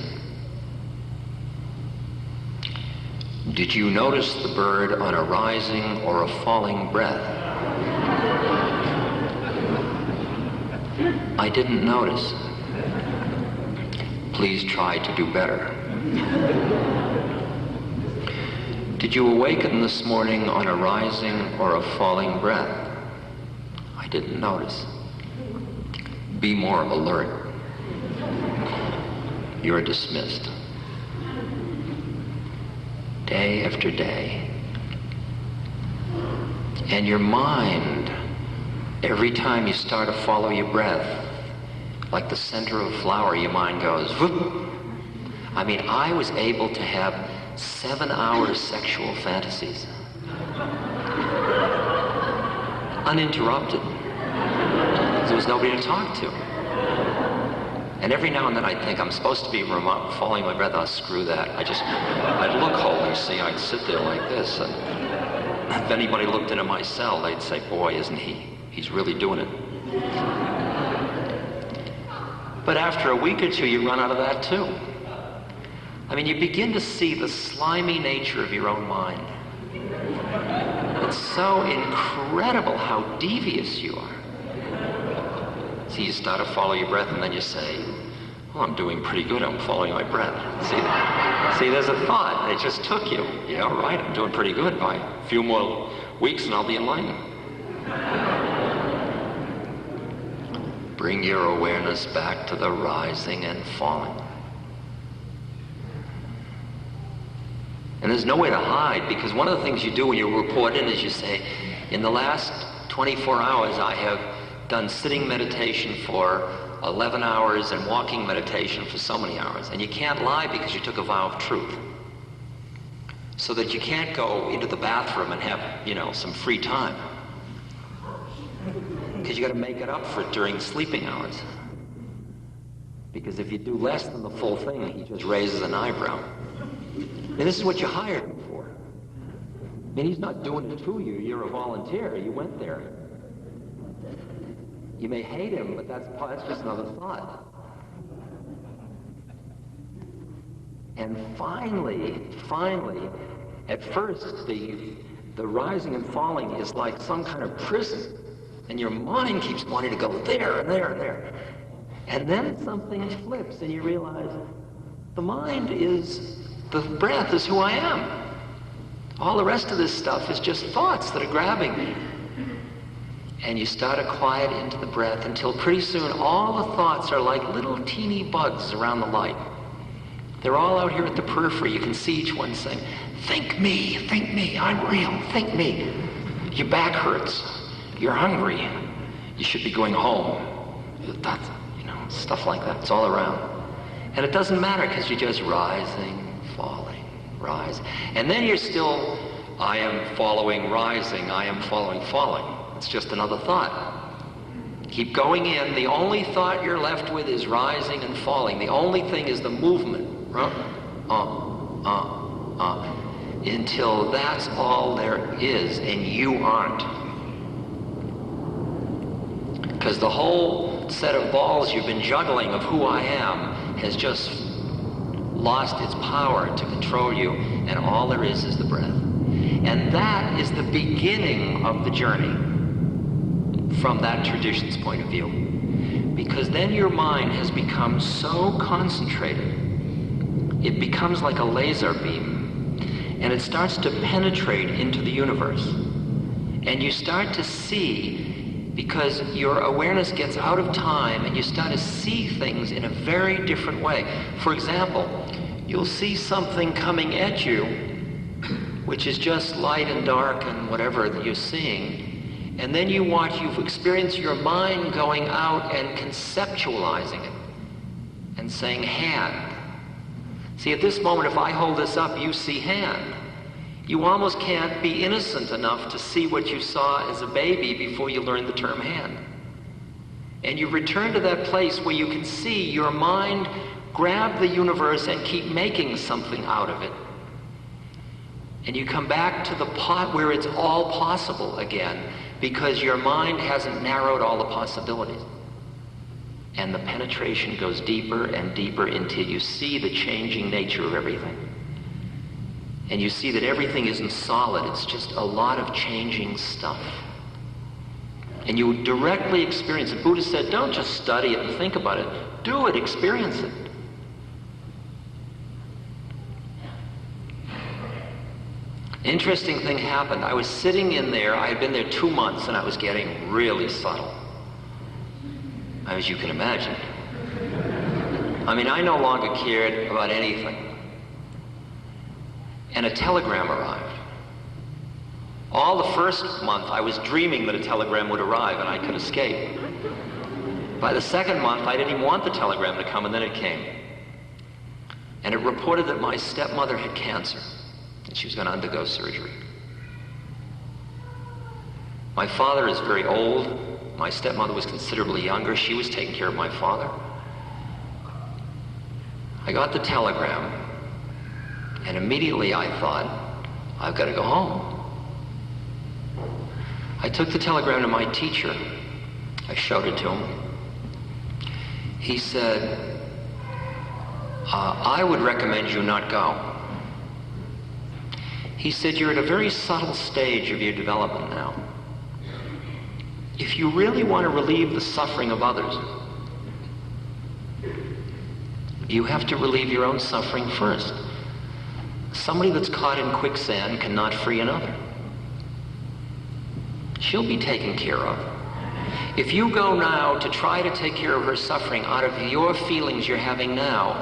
Did you notice the bird on a rising or a falling breath? I didn't notice. Please try to do better. Did you awaken this morning on a rising or a falling breath? I didn't notice. Be more alert. You're dismissed. Day after day. And your mind, every time you start to follow your breath, like the center of a flower, your mind goes, whoop. I mean, I was able to have 7-hour sexual fantasies. Uninterrupted. There was nobody to talk to. And every now and then I'd think I'm supposed to be following my breath. Oh, screw that. I'd look holy, see, I'd sit there like this. And if anybody looked into my cell, they'd say, boy, isn't he's really doing it. But after a week or two, you run out of that too. I mean, you begin to see the slimy nature of your own mind. It's so incredible how devious you are. So you start to follow your breath and then you say, well, I'm doing pretty good, I'm following my breath. See, there's a thought, it just took you. Yeah, right, I'm doing pretty good. By a few more weeks and I'll be enlightened. Bring your awareness back to the rising and falling. And there's no way to hide, because one of the things you do when you report in is you say, in the last 24 hours I have done sitting meditation for 11 hours and walking meditation for so many hours. And you can't lie because you took a vow of truth. So that you can't go into the bathroom and have, some free time. Because you got to make it up for it during sleeping hours. Because if you do less than the full thing, he just raises an eyebrow. And this is what you hired him for. I mean, he's not doing it to you. You're a volunteer. You went there. You may hate him, but that's just another thought. And finally, at first, the rising and falling is like some kind of prison. And your mind keeps wanting to go there and there and there. And then something flips and you realize the breath is who I am. All the rest of this stuff is just thoughts that are grabbing me. And you start to quiet into the breath until pretty soon all the thoughts are like little teeny bugs around the light. They're all out here at the periphery. You can see each one saying, think me, I'm real, think me. Your back hurts, you're hungry, you should be going home. That's, stuff like that. It's all around. And it doesn't matter because you're just rising, falling, rise. And then you're still, I am following, rising, I am following, falling. It's just another thought. Keep going in. The only thought you're left with is rising and falling. The only thing is the movement. Until that's all there is and you aren't. Because the whole set of balls you've been juggling of who I am has just lost its power to control you, and all there is the breath. And that is the beginning of the journey from that tradition's point of view. Because then your mind has become so concentrated, it becomes like a laser beam, and it starts to penetrate into the universe. And you start to see, because your awareness gets out of time and you start to see things in a very different way. For example, you'll see something coming at you, which is just light and dark and whatever that you're seeing, and then you've experienced your mind going out and conceptualizing it and saying hand. See, at this moment, if I hold this up, you see hand. You almost can't be innocent enough to see what you saw as a baby before you learned the term hand. And you return to that place where you can see your mind grab the universe and keep making something out of it. And you come back to the pot where it's all possible again, because your mind hasn't narrowed all the possibilities. And the penetration goes deeper and deeper until you see the changing nature of everything. And you see that everything isn't solid, it's just a lot of changing stuff. And you directly experience it. Buddha said, don't just study it and think about it. Do it, experience it. Interesting thing happened. I was sitting in there, I had been there 2 months, and I was getting really subtle. As you can imagine. I mean, I no longer cared about anything. And a telegram arrived. All the first month, I was dreaming that a telegram would arrive and I could escape. By the second month, I didn't even want the telegram to come, and then it came. And it reported that my stepmother had cancer, and she was going to undergo surgery. My father is very old. My stepmother was considerably younger. She was taking care of my father. I got the telegram, and immediately I thought, I've got to go home. I took the telegram to my teacher. I showed it to him. He said, I would recommend you not go. He said, you're at a very subtle stage of your development now. If you really want to relieve the suffering of others, you have to relieve your own suffering first. Somebody that's caught in quicksand cannot free another. She'll be taken care of. If you go now to try to take care of her suffering out of your feelings you're having now,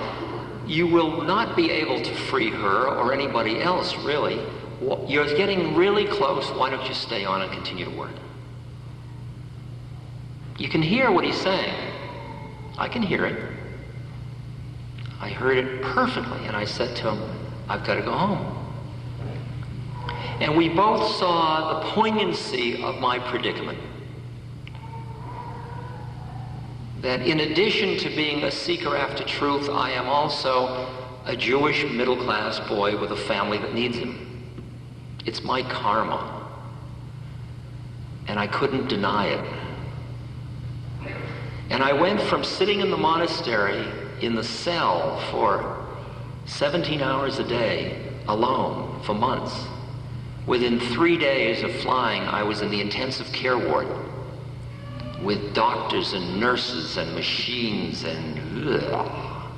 you will not be able to free her or anybody else, really. You're getting really close. Why don't you stay on and continue to work? You can hear what he's saying. I can hear it. I heard it perfectly, and I said to him, I've got to go home. And we both saw the poignancy of my predicament. That in addition to being a seeker after truth, I am also a Jewish middle-class boy with a family that needs him. It's my karma. And I couldn't deny it. And I went from sitting in the monastery in the cell for 17 hours a day, alone, for months. Within 3 days of flying, I was in the intensive care ward with doctors and nurses and machines and ugh.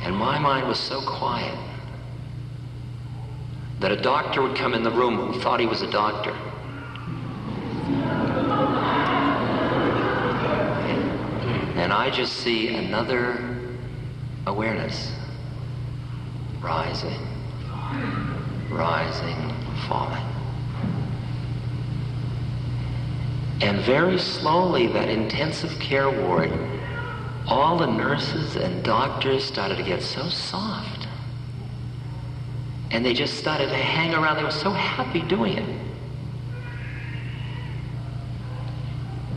And my mind was so quiet that a doctor would come in the room who thought he was a doctor. And I just see another awareness rising, rising, falling. And very slowly, that intensive care ward, all the nurses and doctors started to get so soft. And they just started to hang around. They were so happy doing it.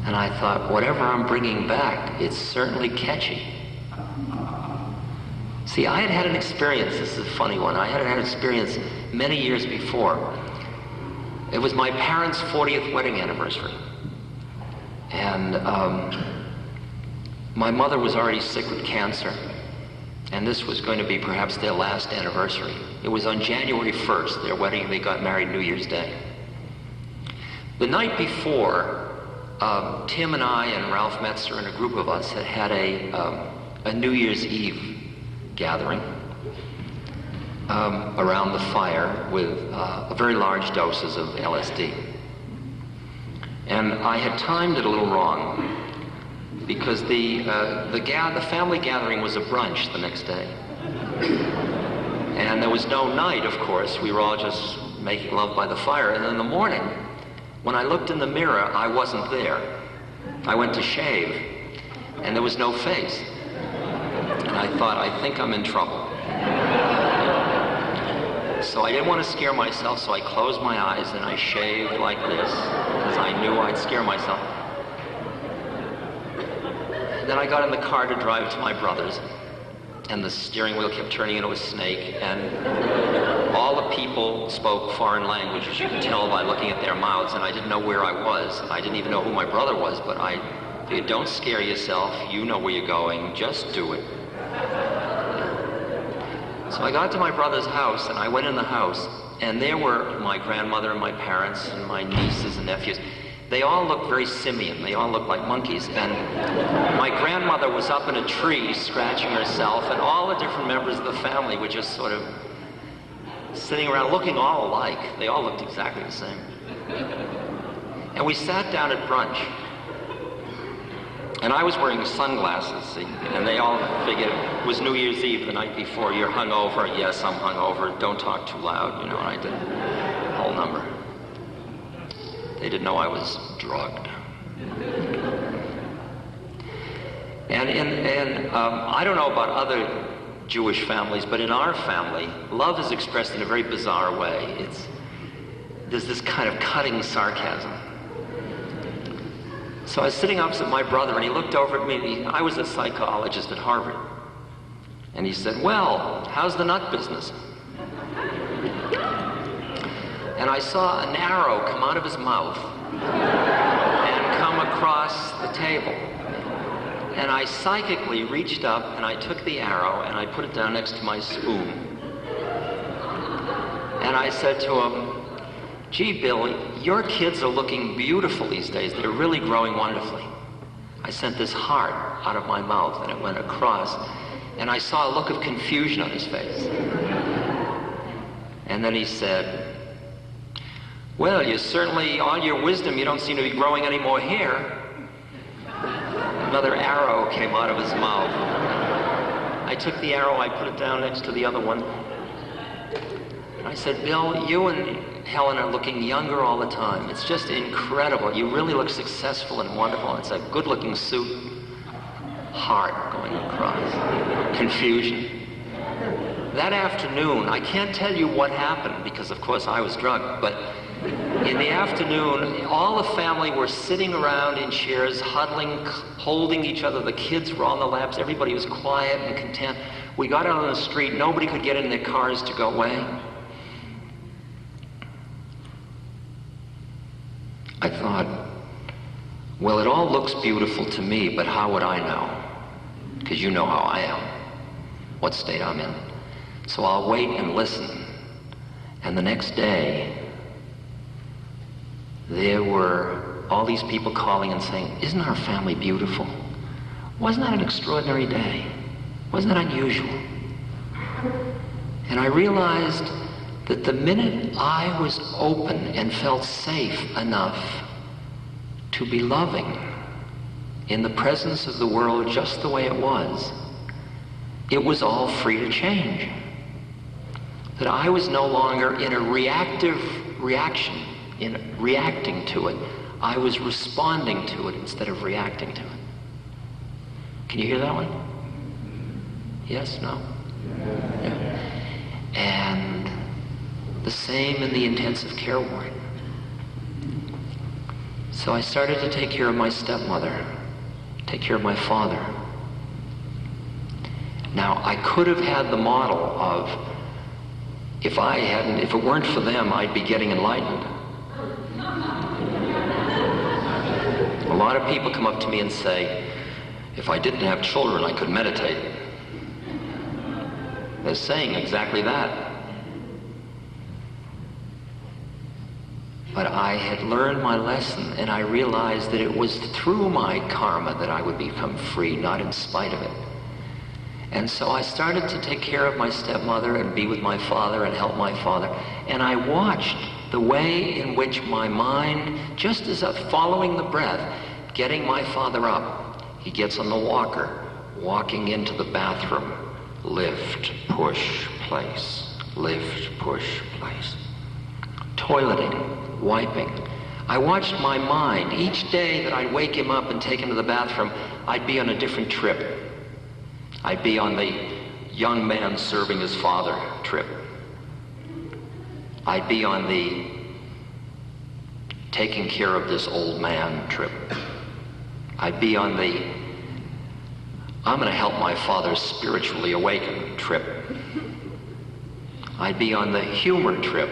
And I thought, whatever I'm bringing back, it's certainly catchy. See, I had had an experience, this is a funny one, I had had an experience many years before. It was my parents' 40th wedding anniversary. And my mother was already sick with cancer, and this was going to be perhaps their last anniversary. It was on January 1st, their wedding, they got married New Year's Day. The night before, Tim and I and Ralph Metzer and a group of us had a New Year's Eve gathering around the fire with very large doses of LSD. And I had timed it a little wrong because the family gathering was a brunch the next day. And there was no night, of course. We were all just making love by the fire. And in the morning, when I looked in the mirror, I wasn't there. I went to shave, and there was no face. And I thought, I think I'm in trouble. So I didn't want to scare myself, so I closed my eyes and I shaved like this, because I knew I'd scare myself. And then I got in the car to drive to my brother's, and the steering wheel kept turning into a snake, and all the people spoke foreign languages, you could tell by looking at their mouths, and I didn't know where I was. I didn't even know who my brother was, but I figured, don't scare yourself, you know where you're going, just do it. So I got to my brother's house, and I went in the house, and there were my grandmother and my parents and my nieces and nephews. They all looked very simian. They all looked like monkeys. And my grandmother was up in a tree scratching herself, and all the different members of the family were just sort of sitting around looking all alike. They all looked exactly the same. And we sat down at brunch. And I was wearing sunglasses, see, and they all figured it was New Year's Eve the night before. You're hungover. Yes, I'm hungover. Don't talk too loud, you know, and I did the whole number. They didn't know I was drugged. And I don't know about other Jewish families, but in our family, love is expressed in a very bizarre way. There's this kind of cutting sarcasm. So I was sitting opposite my brother, and he looked over at me. I was a psychologist at Harvard. And he said, well, how's the nut business? And I saw an arrow come out of his mouth and come across the table. And I psychically reached up, and I took the arrow, and I put it down next to my spoon. And I said to him, gee, Bill, your kids are looking beautiful these days. They're really growing wonderfully. I sent this heart out of my mouth, and it went across, and I saw a look of confusion on his face. And then he said, well, you certainly, all your wisdom, you don't seem to be growing any more hair. Another arrow came out of his mouth. I took the arrow, I put it down next to the other one. And I said, Bill, you and Helen are looking younger all the time. It's just incredible. You really look successful and wonderful. It's a good-looking suit. heart going across. Confusion. That afternoon, I can't tell you what happened because of course I was drunk, but in the afternoon, all the family were sitting around in chairs, huddling, holding each other. The kids were on the laps. Everybody was quiet and content. We got out on the street. Nobody could get in their cars to go away. I thought, well, it all looks beautiful to me, but how would I know? Because you know how I am, what state I'm in. So I'll wait and listen. And the next day, there were all these people calling and saying, isn't our family beautiful? Wasn't that an extraordinary day? Wasn't that unusual? And I realized that the minute I was open and felt safe enough to be loving in the presence of the world just the way it was all free to change. That I was no longer in a reactive reaction, in reacting to it. I was responding to it instead of reacting to it. Can you hear that one? Yes? No? Yeah. And the same in the intensive care ward. So I started to take care of my stepmother, take care of my father. Now, I could have had the model of, if it weren't for them, I'd be getting enlightened. A lot of people come up to me and say, if I didn't have children, I could meditate. They're saying exactly that. But I had learned my lesson, and I realized that it was through my karma that I would become free, not in spite of it. And so I started to take care of my stepmother and be with my father and help my father. And I watched the way in which my mind, just as I'm following the breath, getting my father up. He gets on the walker, walking into the bathroom. Lift, push, place. Lift, push, place. Toileting, wiping. I watched my mind. Each day that I'd wake him up and take him to the bathroom, I'd be on a different trip. I'd be on the young man serving his father trip. I'd be on the taking care of this old man trip. I'd be on the I'm going to help my father spiritually awaken trip. I'd be on the humor trip,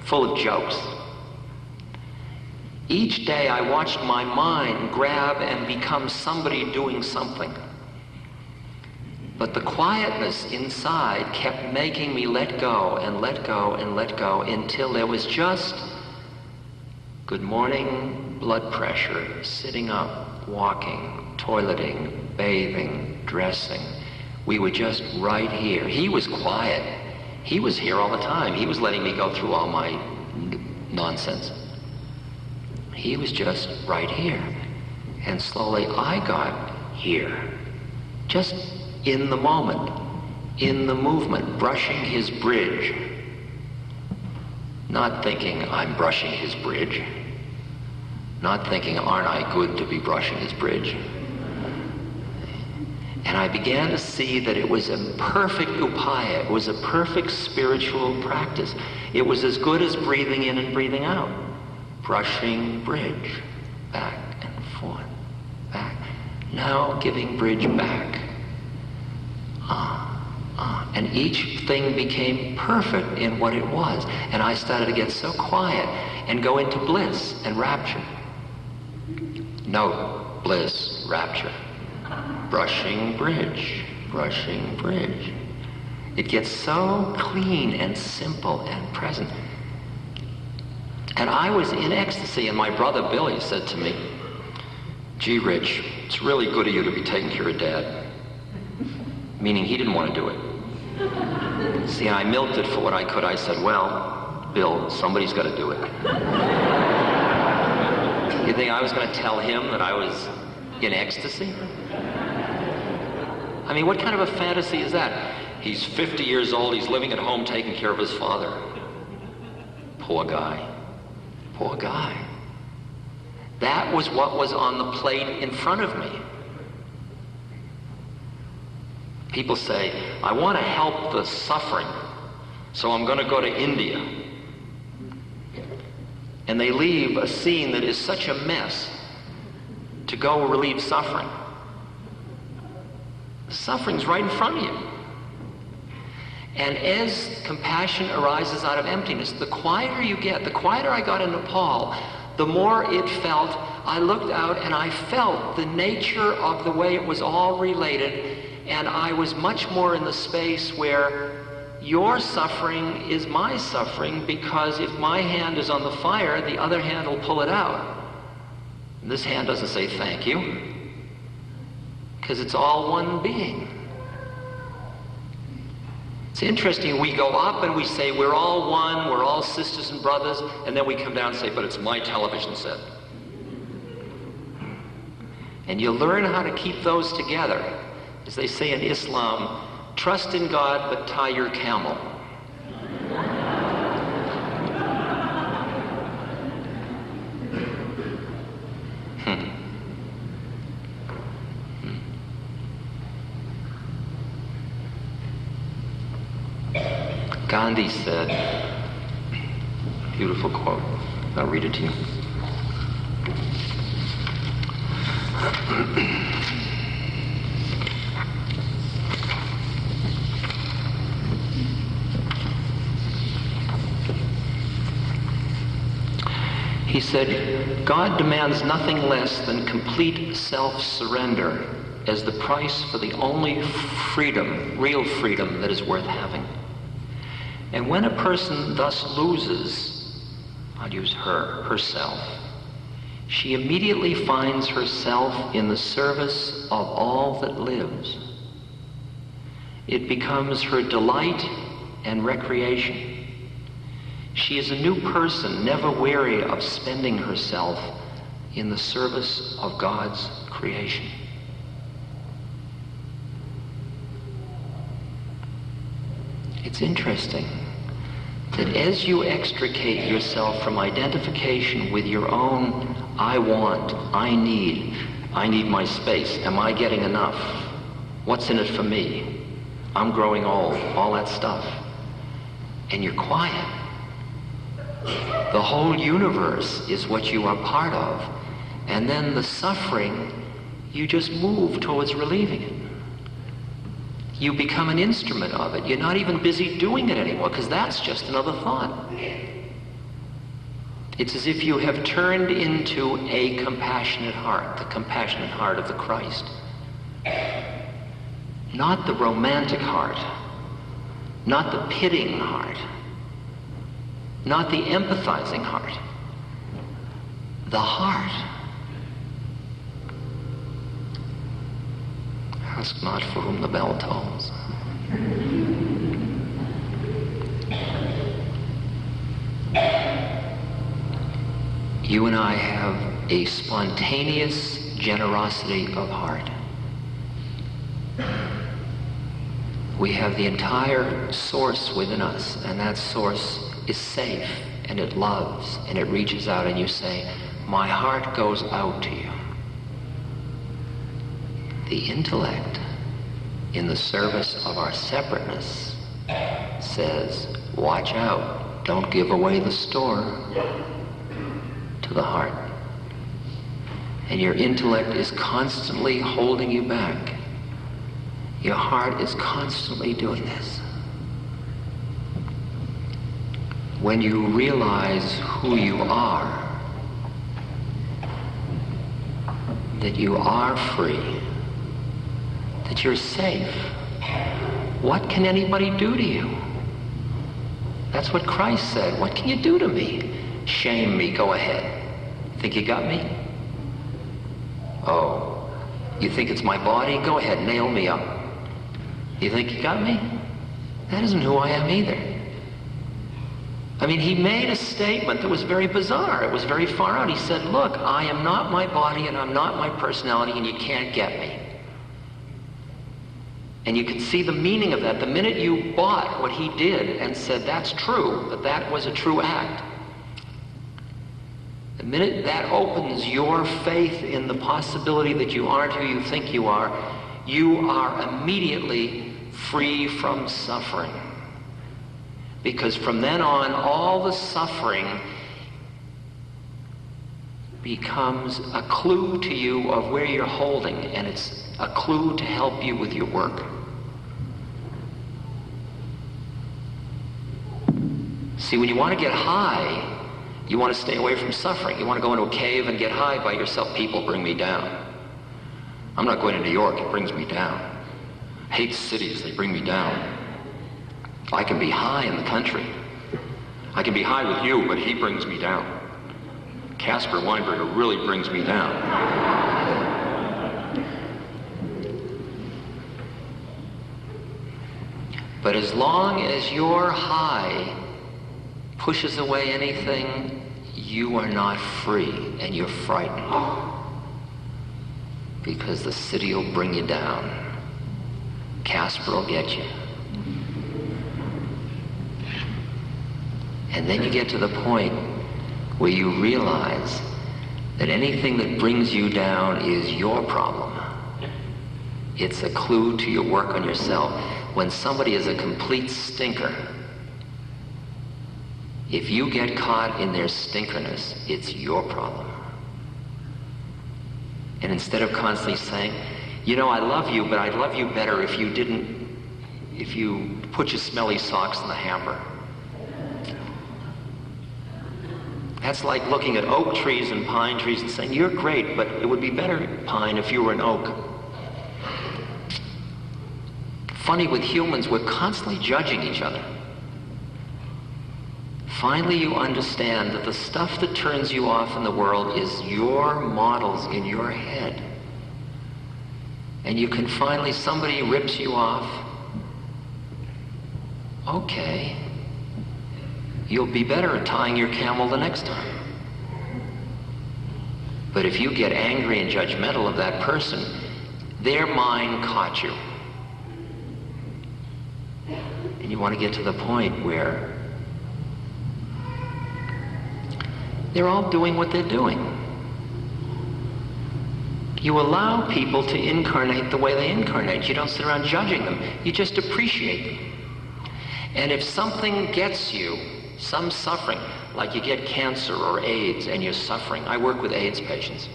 full of jokes. Each day I watched my mind grab and become somebody doing something. But the quietness inside kept making me let go and let go and let go until there was just good morning, blood pressure, sitting up, walking, toileting, bathing, dressing. We were just right here. He was quiet. He was here all the time. He was letting me go through all my nonsense. He was just right here. And slowly I got here. Just in the moment, in the movement, brushing his bridge. Not thinking I'm brushing his bridge. Not thinking, aren't I good to be brushing his bridge? And I began to see that it was a perfect upaya. It was a perfect spiritual practice. It was as good as breathing in and breathing out. Brushing bridge, back and forth, back. Now giving bridge back. And each thing became perfect in what it was. And I started to get so quiet and go into bliss and rapture. Note, bliss, rapture. Brushing bridge, brushing bridge. It gets so clean and simple and present. And I was in ecstasy, and my brother Billy said to me, gee, Rich, it's really good of you to be taking care of Dad. Meaning he didn't want to do it. See, I milked it for what I could. I said, well, Bill, somebody's got to do it. You think I was going to tell him that I was in ecstasy? I mean, what kind of a fantasy is that? He's 50 years old, he's living at home taking care of his father. Poor guy. Poor guy. That was what was on the plate in front of me. People say, I want to help the suffering, so I'm going to go to India. And they leave a scene that is such a mess to go relieve suffering. Suffering's right in front of you. And as compassion arises out of emptiness, the quieter you get, the quieter I got in Nepal, the more it felt, I looked out and I felt the nature of the way it was all related, and I was much more in the space where your suffering is my suffering, because if my hand is on the fire, the other hand will pull it out. And this hand doesn't say thank you, because it's all one being. It's interesting, we go up and we say we're all one, we're all sisters and brothers, and then we come down and say, but it's my television set. And you learn how to keep those together. As they say in Islam, trust in God, but tie your camel. Gandhi said, beautiful quote, I'll read it to you. He said, God demands nothing less than complete self-surrender as the price for the only freedom, real freedom, that is worth having. And when a person thus loses, I'll use herself, she immediately finds herself in the service of all that lives. It becomes her delight and recreation. She is a new person, never weary of spending herself in the service of God's creation. It's interesting that as you extricate yourself from identification with your own I want, I need my space, am I getting enough? What's in it for me? I'm growing old, all that stuff. And you're quiet. The whole universe is what you are part of. And then the suffering, you just move towards relieving it. You become an instrument of it. You're not even busy doing it anymore, because that's just another thought. It's as if you have turned into a compassionate heart, the compassionate heart of the Christ. Not the romantic heart, not the pitying heart, not the empathizing heart. The heart. Ask not for whom the bell tolls. You and I have a spontaneous generosity of heart. We have the entire source within us, and that source is safe, and it loves, and it reaches out, and you say, my heart goes out to you. The intellect, in the service of our separateness, says, watch out, don't give away the store to the heart. And your intellect is constantly holding you back. Your heart is constantly doing this. When you realize who you are, that you are free, that you're safe, what can anybody do to you? That's what Christ said. What can you do to me? Shame me, go ahead. Think you got me? Oh, you think it's my body? Go ahead, nail me up. You think you got me? That isn't who I am either. I mean, he made a statement that was very bizarre. It was very far out. He said, look, I am not my body and I'm not my personality, and you can't get me. And you can see the meaning of that. The minute you bought what he did and said, that's true, that that was a true act, the minute that opens your faith in the possibility that you aren't who you think you are, you are immediately free from suffering. Because from then on, all the suffering becomes a clue to you of where you're holding, and it's a clue to help you with your work. See, when you want to get high, you want to stay away from suffering. You want to go into a cave and get high by yourself. People bring me down. I'm not going to New York, it brings me down. I hate cities, they bring me down. I can be high in the country. I can be high with you, but he brings me down. Casper Weinberger really brings me down. But as long as your high pushes away anything, you are not free, and you're frightened. Because the city will bring you down. Casper will get you. And then you get to the point where you realize that anything that brings you down is your problem. It's a clue to your work on yourself. When somebody is a complete stinker, if you get caught in their stinkerness, it's your problem. And instead of constantly saying, you know, I love you, but I'd love you better if you put your smelly socks in the hamper. That's like looking at oak trees and pine trees and saying, you're great, but it would be better, pine, if you were an oak. Funny, with humans, we're constantly judging each other. Finally, you understand that the stuff that turns you off in the world is your models in your head. And you can finally, somebody rips you off. Okay. You'll be better at tying your camel the next time. But if you get angry and judgmental of that person, their mind caught you. And you want to get to the point where they're all doing what they're doing. You allow people to incarnate the way they incarnate. You don't sit around judging them. You just appreciate them. And if something gets you, some suffering, like you get cancer or AIDS and you're suffering. I work with AIDS patients.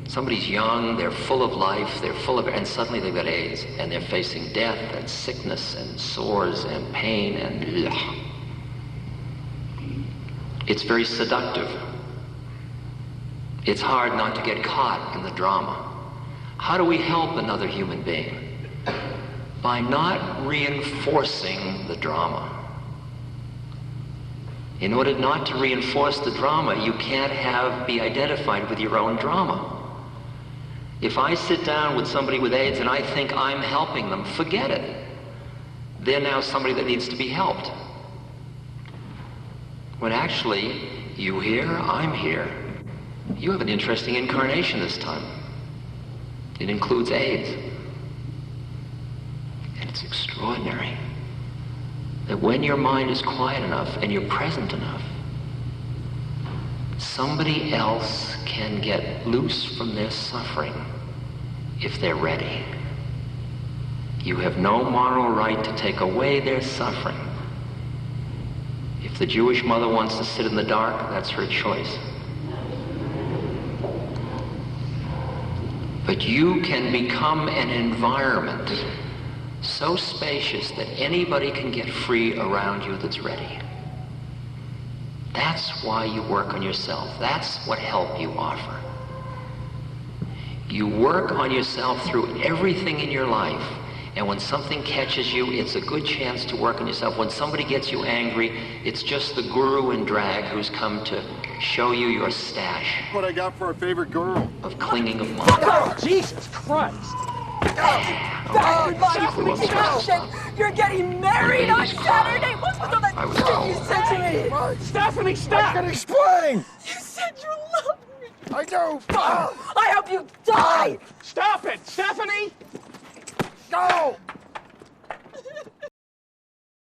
Somebody's young, they're full of life, and suddenly they've got AIDS, and they're facing death and sickness and sores and pain and ugh. It's very seductive. It's hard not to get caught in the drama. How do we help another human being? By not reinforcing the drama. In order not to reinforce the drama, you can't be identified with your own drama. If I sit down with somebody with AIDS and I think I'm helping them, forget it. They're now somebody that needs to be helped. When actually, you here, I'm here. You have an interesting incarnation this time. It includes AIDS. And it's extraordinary that when your mind is quiet enough and you're present enough, somebody else can get loose from their suffering if they're ready. You have no moral right to take away their suffering. If the Jewish mother wants to sit in the dark, that's her choice. But you can become an environment so spacious that anybody can get free around you that's ready. That's why you work on yourself. That's what help you offer. You work on yourself through everything in your life, and when something catches you, it's a good chance to work on yourself. When somebody gets you angry, it's just the guru in drag who's come to show you your stash. What I got for our favorite girl. Of clinging of mind. Oh, Jesus Christ! You're getting married on Saturday? What was all that shit you said to me? Stephanie, stop! I can explain! You said you loved me. I do! I hope you die! Stop it! Stephanie! Go!